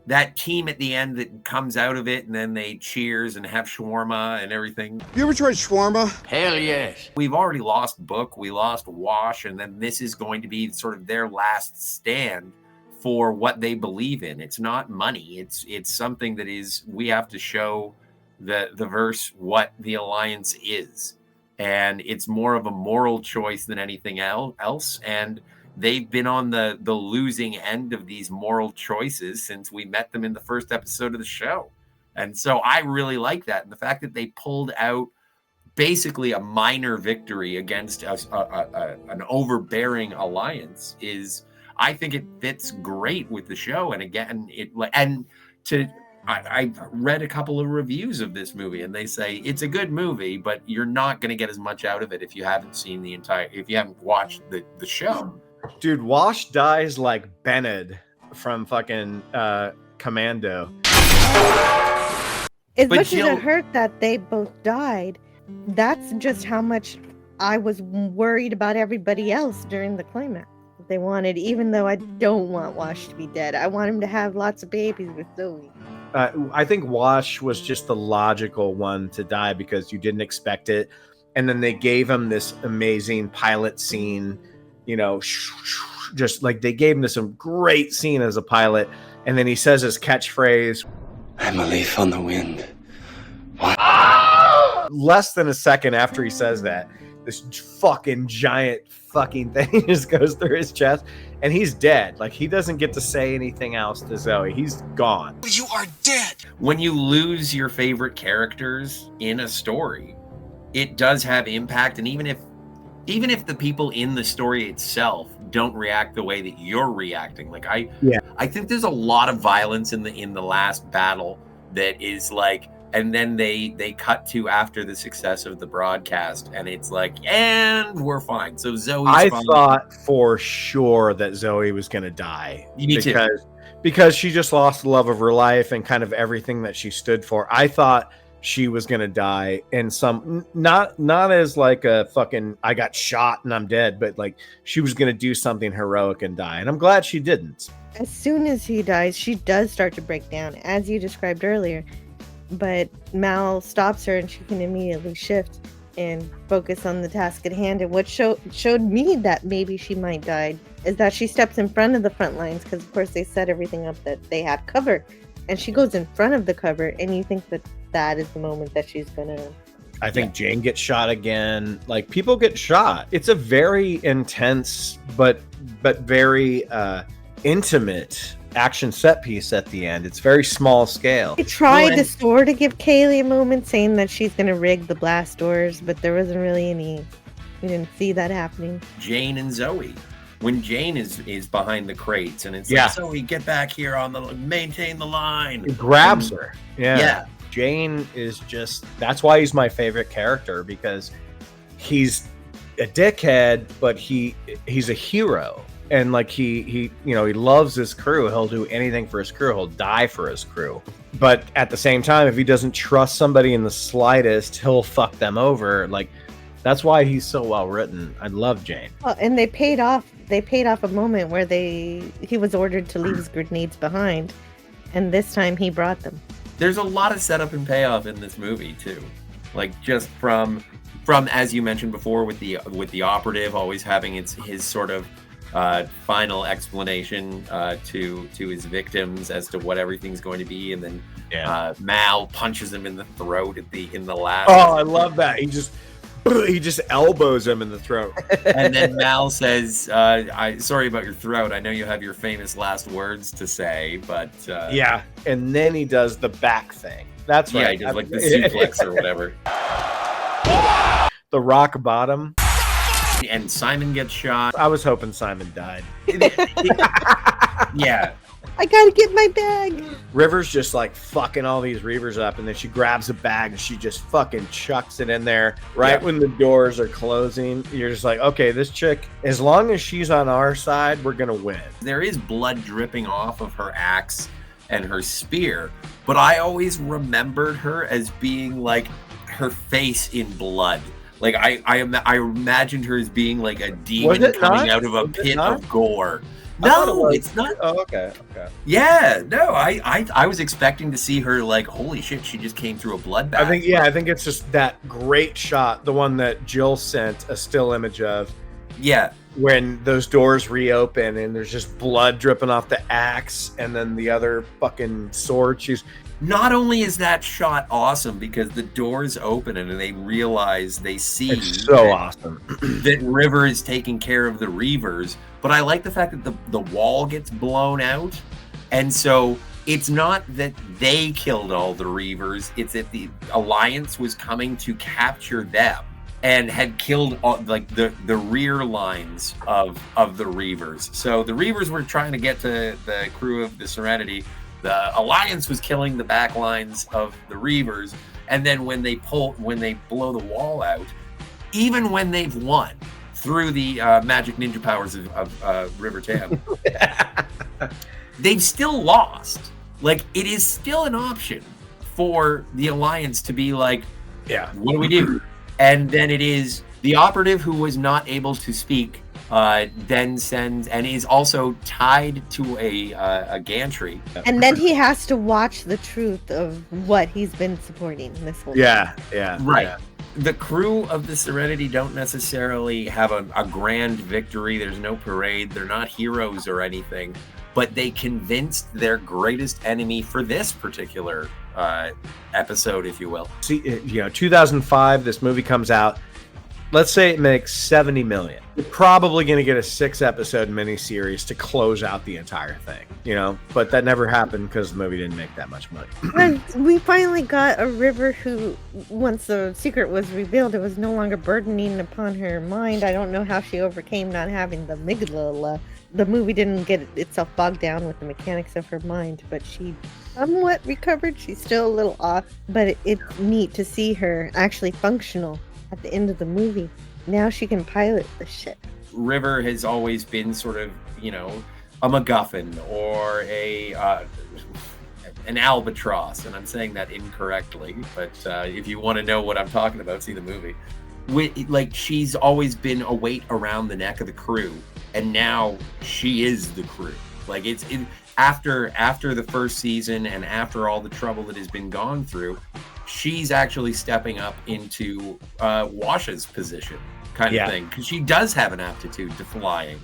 that team at the end that comes out of it, and then they cheers and have shawarma and everything. You ever tried shawarma? Hell yes. We've already lost Book, we lost Wash, and then this is going to be sort of their last stand for what they believe in. It's not money. It's something that is, we have to show the verse what the Alliance is. And it's more of a moral choice than anything else. And they've been on the losing end of these moral choices since we met them in the first episode of the show. And so I really like that. And the fact that they pulled out basically a minor victory against an overbearing Alliance is, I think it fits great with the show. And again, I read a couple of reviews of this movie, and they say it's a good movie, but you're not going to get as much out of it if you haven't watched the show. Dude, Wash dies like Bennett from fucking Commando. As much as it hurt that they both died, that's just how much I was worried about everybody else during the climax. They wanted, even though I don't want Wash to be dead, I want him to have lots of babies with Zoe. I think Wash was just the logical one to die because you didn't expect it. And then they gave him this amazing pilot scene, just like they gave him this great scene as a pilot. And then he says his catchphrase, I'm a leaf on the wind. What? Less than a second after he says that, this fucking giant fucking thing just goes through his chest and he's dead. Like, he doesn't get to say anything else to Zoe. He's gone. You are dead. When you lose your favorite characters in a story, it does have impact. And even if the people in the story itself don't react the way that you're reacting, I think there's a lot of violence in the last battle that is like, and then they cut to after the success of the broadcast, and it's like, and we're fine. So Zoe's I fine. thought for sure that Zoe was going to die. Me too. Because she just lost the love of her life and kind of everything that she stood for. I thought she was going to die in some, not as like a fucking, I got shot and I'm dead, but like she was going to do something heroic and die. And I'm glad she didn't. As soon as he dies, she does start to break down, as you described earlier. But Mal stops her and she can immediately shift and focus on the task at hand. And what showed me that maybe she might die is that she steps in front of the front lines, because of course they set everything up that they have cover, and she goes in front of the cover, and you think that is the moment that she's gonna. I think Jane gets shot again. Like, people get shot. It's a very intense but very intimate action set piece at the end. It's very small scale. They tried the store to give Kaylee a moment, saying that she's going to rig the blast doors, but there wasn't really any. We didn't see that happening. Jane and Zoe, when Jane is behind the crates, and it's like, Zoe, get back here maintain the line. It grabs her. Yeah. Jane is just, that's why he's my favorite character, because he's a dickhead, but he's a hero. And like he loves his crew. He'll do anything for his crew. He'll die for his crew. But at the same time, if he doesn't trust somebody in the slightest, he'll fuck them over. Like, that's why he's so well written. I love Jane. Well, and they paid off a moment where he was ordered to leave his grenades behind, and this time he brought them. There's a lot of setup and payoff in this movie too. Like just from as you mentioned before with the operative always having his sort of final explanation to his victims as to what everything's going to be, and then Mal punches him in the throat in the last. Oh, I love that. He just elbows him in the throat. And then Mal says, sorry about your throat. I know you have your famous last words to say, but yeah. And then he does the back thing. That's right. Yeah, he does like the suplex or whatever. The rock bottom. And Simon gets shot. I was hoping Simon died. Yeah. I gotta get my bag. River's just like fucking all these Reavers up, and then she grabs a bag and she just fucking chucks it in there right when the doors are closing. You're just like, okay, this chick, as long as she's on our side, we're gonna win. There is blood dripping off of her axe and her spear, but I always remembered her as being like her face in blood. Like I imagined her as being like a demon coming out of a pit of gore. No, it's not. Oh, okay. Yeah, no, I was expecting to see her like, holy shit, she just came through a bloodbath. I think it's just that great shot, the one that Jill sent a still image of. Yeah. When those doors reopen and there's just blood dripping off the axe and then the other fucking sword. Not only is that shot awesome because the doors open and they see it's so awesome that River is taking care of the Reavers, but I like the fact that the wall gets blown out, and so it's not that they killed all the Reavers, it's that the Alliance was coming to capture them and had killed all, like the rear lines of the Reavers. So the Reavers were trying to get to the crew of the Serenity. The Alliance was killing the back lines of the Reavers, and then when they blow the wall out, even when they've won through the magic ninja powers of River Tam, they've still lost. Like, it is still an option for the Alliance to be like, yeah, what do we do? And then it is the operative who was not able to speak then sends and is also tied to a gantry. And then he has to watch the truth of what he's been supporting this whole time. Right. Yeah. The crew of the Serenity don't necessarily have a grand victory. There's no parade. They're not heroes or anything, but they convinced their greatest enemy for this particular episode, if you will. See, 2005, this movie comes out. Let's say it makes 70 million. You're probably going to get a 6-episode miniseries to close out the entire thing, but that never happened because the movie didn't make that much money. And we finally got a River who, once the secret was revealed, it was no longer burdening upon her mind. I don't know how she overcame not having the amygdala. The movie didn't get itself bogged down with the mechanics of her mind, but she somewhat recovered. She's still a little off, but it's neat to see her actually functional at the end of the movie. Now she can pilot the ship. River has always been sort of, a MacGuffin or an albatross, and I'm saying that incorrectly, but if you want to know what I'm talking about, see the movie. She's always been a weight around the neck of the crew, and now she is the crew. After the first season and after all the trouble that has been gone through, she's actually stepping up into Wash's position kind of thing, because she does have an aptitude to flying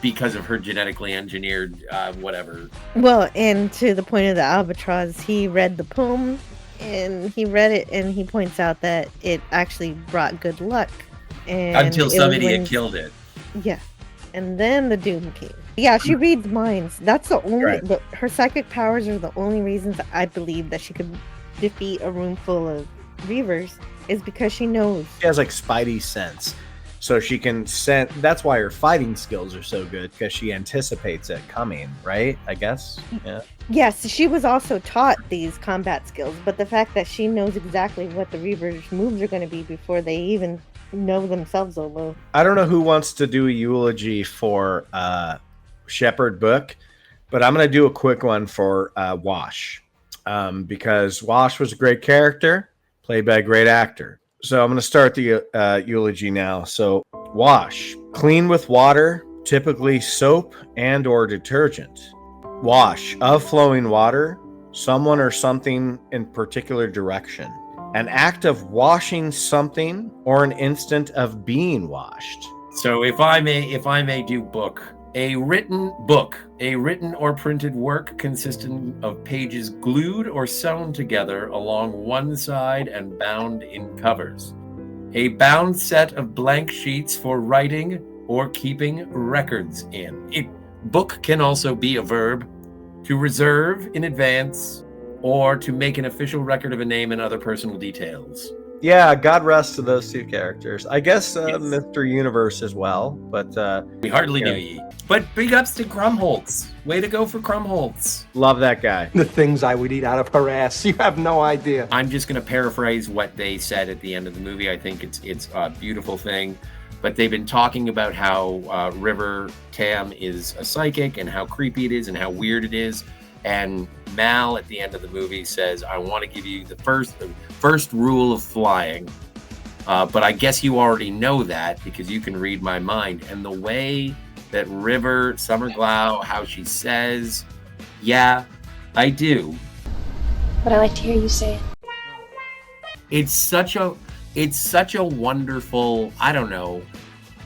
because of her genetically engineered whatever. Well, and to the point of the albatross, he read the poem and he read it and he points out that it actually brought good luck. And until some idiot killed it. Yeah. And then the doom came. Yeah, she reads minds. That's the only... her psychic powers are the only reasons I believe that she could defeat a room full of Reavers, is because she knows. She has like Spidey sense. So she can sense... That's why her fighting skills are so good, because she anticipates it coming, right? I guess? Yeah. Yes, she was also taught these combat skills, but the fact that she knows exactly what the Reavers' moves are going to be before they even know themselves a little. I don't know who wants to do a eulogy for Shepherd Book, but I'm going to do a quick one for Wash, because Wash was a great character played by a great actor. So I'm going to start the eulogy now. So Wash, clean with water, typically soap and or detergent. Wash, of flowing water, someone or something in particular direction. an act of washing something or an instant of being washed. So if I may do book, a written or printed work consisting of pages glued or sewn together along one side and bound in covers. A bound set of blank sheets for writing or keeping records in. Book can also be a verb, to reserve in advance or to make an official record of a name and other personal details. Yeah, God rest to those two characters. I guess Mr. Universe as well, but we hardly knew ye. But big ups to Krumholtz. Way to go for Krumholtz. Love that guy. The things I would eat out of her ass. You have no idea. I'm just going to paraphrase what they said at the end of the movie. I think it's a beautiful thing. But they've been talking about how River Tam is a psychic and how creepy it is and how weird it is. And Mal at the end of the movie says, I want to give you the first rule of flying. But I guess you already know that because you can read my mind. And the way that River Summerglow, how she says, yeah, I do. But I like to hear you say it. It's such a wonderful, I don't know,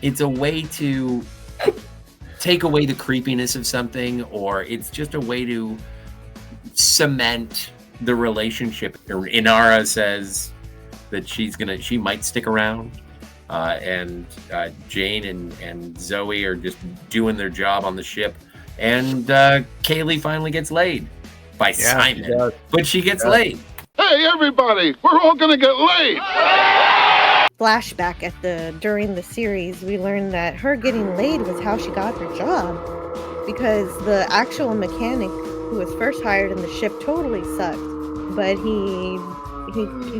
it's a way to take away the creepiness of something, or it's just a way to cement the relationship. Inara says that she might stick around, and Jane and Zoe are just doing their job on the ship, and Kaylee finally gets laid by Simon, but she gets laid. Hey, everybody, we're all gonna get laid. Flashback during the series, we learned that her getting laid was how she got her job, because the actual mechanic who was first hired in the ship totally sucked, but he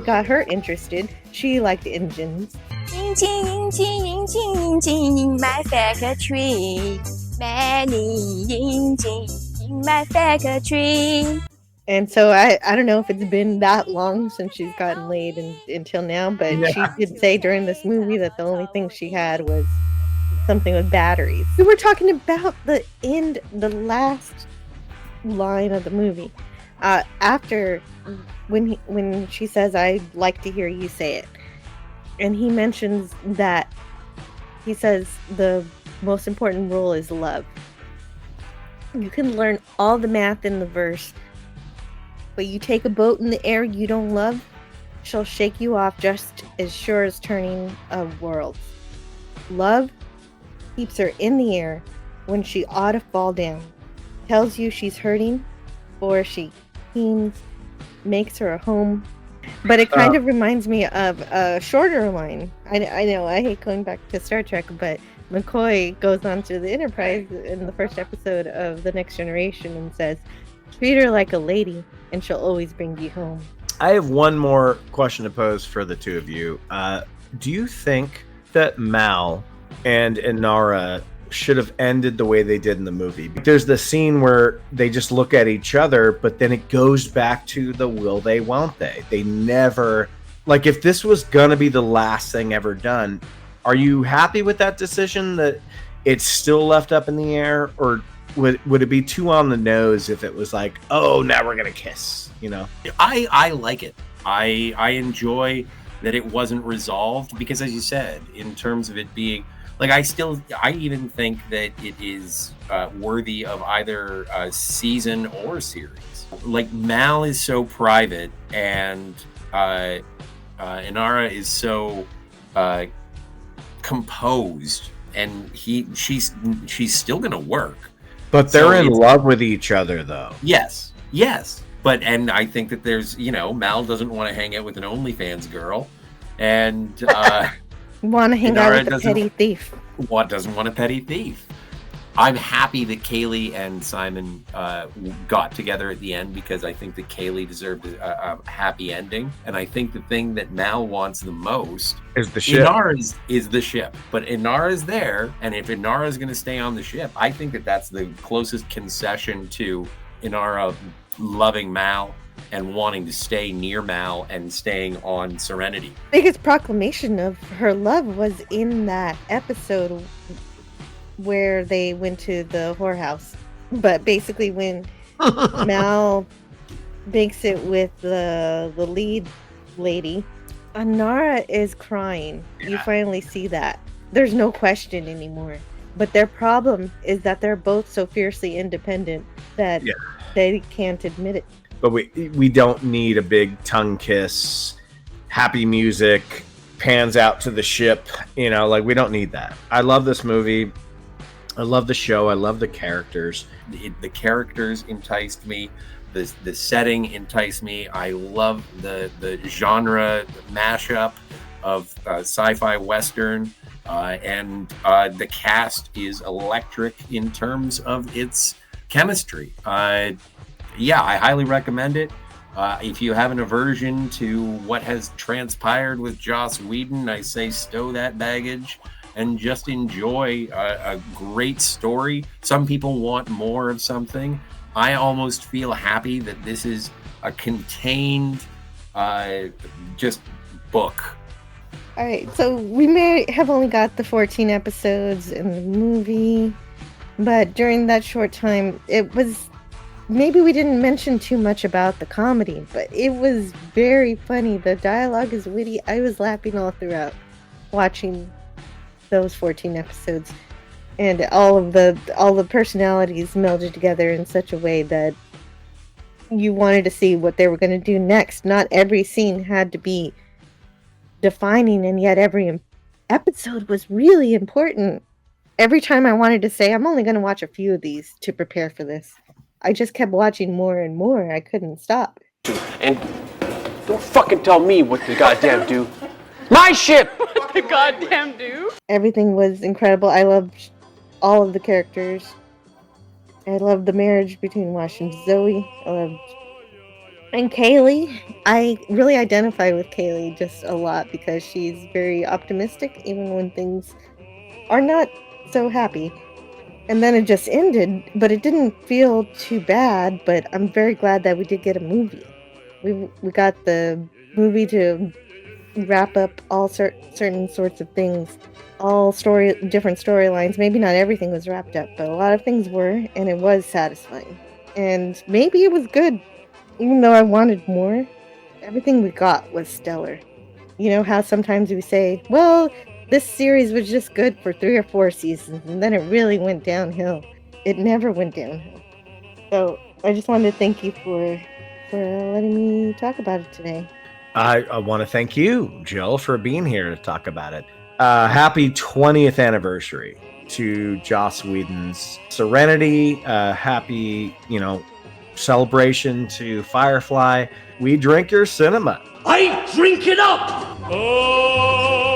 got her interested. She liked engines. In my factory, many engines in my factory. And so I don't know if it's been that long since she's gotten laid until now, but she did say during this movie that the only thing she had was something with batteries. We were talking about the last line of the movie. After when she says, I'd like to hear you say it. And he mentions that he says the most important rule is love. You can learn all the math in the verse, but you take a boat in the air you don't love, she'll shake you off just as sure as turning of worlds. Love keeps her in the air when she ought to fall down, tells you she's hurting, or she teams, makes her a home. But it kind of reminds me of a shorter line. I know, I hate going back to Star Trek, but McCoy goes on to the Enterprise in the first episode of The Next Generation and says, treat her like a lady, and she'll always bring you home. I have one more question to pose for the two of you. Do you think that Mal and Inara should have ended the way they did in the movie? There's the scene where they just look at each other, but then it goes back to the will they, won't they? They never... Like, if this was going to be the last thing ever done, are you happy with that decision that it's still left up in the air? Or would it be too on the nose if it was like, oh, now we're gonna kiss, you know? I like it. I enjoy that it wasn't resolved because, as you said, in terms of it being like, I even think that it is worthy of either a season or series. Like, Mal is so private, and Inara is so composed, and she's still gonna work. But they're in love with each other, though. Yes. But, and I think that there's, Mal doesn't want to hang out with an OnlyFans girl, and want to hang out with a petty thief. Doesn't want a petty thief. I'm happy that Kaylee and Simon got together at the end, because I think that Kaylee deserved a happy ending. And I think the thing that Mal wants the most is the ship. Inara is the ship. But Inara's there, and if Inara is going to stay on the ship, I think that that's the closest concession to Inara loving Mal and wanting to stay near Mal and staying on Serenity. Biggest proclamation of her love was in that episode where they went to the whorehouse. But basically when Mal makes it with the lead lady. Anara is crying. Yeah. You finally see that. There's no question anymore. But their problem is that they're both so fiercely independent that they can't admit it. But we don't need a big tongue kiss, happy music, pans out to the ship. You know, like, we don't need that. I love this movie. I love the show. I love the characters. The characters enticed me. The setting enticed me. I love the genre mashup of sci-fi western, and the cast is electric in terms of its chemistry. I highly recommend it. If you have an aversion to what has transpired with Joss Whedon, I say stow that baggage and just enjoy a great story. Some people want more of something. I almost feel happy that this is a contained just book. All right, so we may have only got the 14 episodes in the movie, but during that short time, it was, maybe we didn't mention too much about the comedy, but it was very funny. The dialogue is witty. I was laughing all throughout watching those 14 episodes. And all the personalities melded together in such a way that you wanted to see what they were going to do next. Not every scene had to be defining, and yet every episode was really important. Every time I wanted to say, I'm only going to watch a few of these to prepare for this, I just kept watching more and more. I couldn't stop. And don't fucking tell me what to goddamn do. My ship! What the goddamn do? Everything was incredible. I loved all of the characters. I loved the marriage between Wash and Zoe. And Kaylee. I really identify with Kaylee just a lot because she's very optimistic even when things are not so happy. And then it just ended, but it didn't feel too bad. But I'm very glad that we did get a movie. We got the movie to wrap up all certain sorts of things. All different storylines. Maybe not everything was wrapped up, but a lot of things were, and it was satisfying. And maybe it was good, even though I wanted more. Everything we got was stellar. You know how sometimes we say, well, this series was just good for 3 or 4 seasons, and then it really went downhill. It never went downhill. So I just wanted to thank you for letting me talk about it today. I want to thank you, Jill, for being here to talk about it. Happy 20th anniversary to Joss Whedon's Serenity. Happy, celebration to Firefly. We drink your cinema. I drink it up! Oh!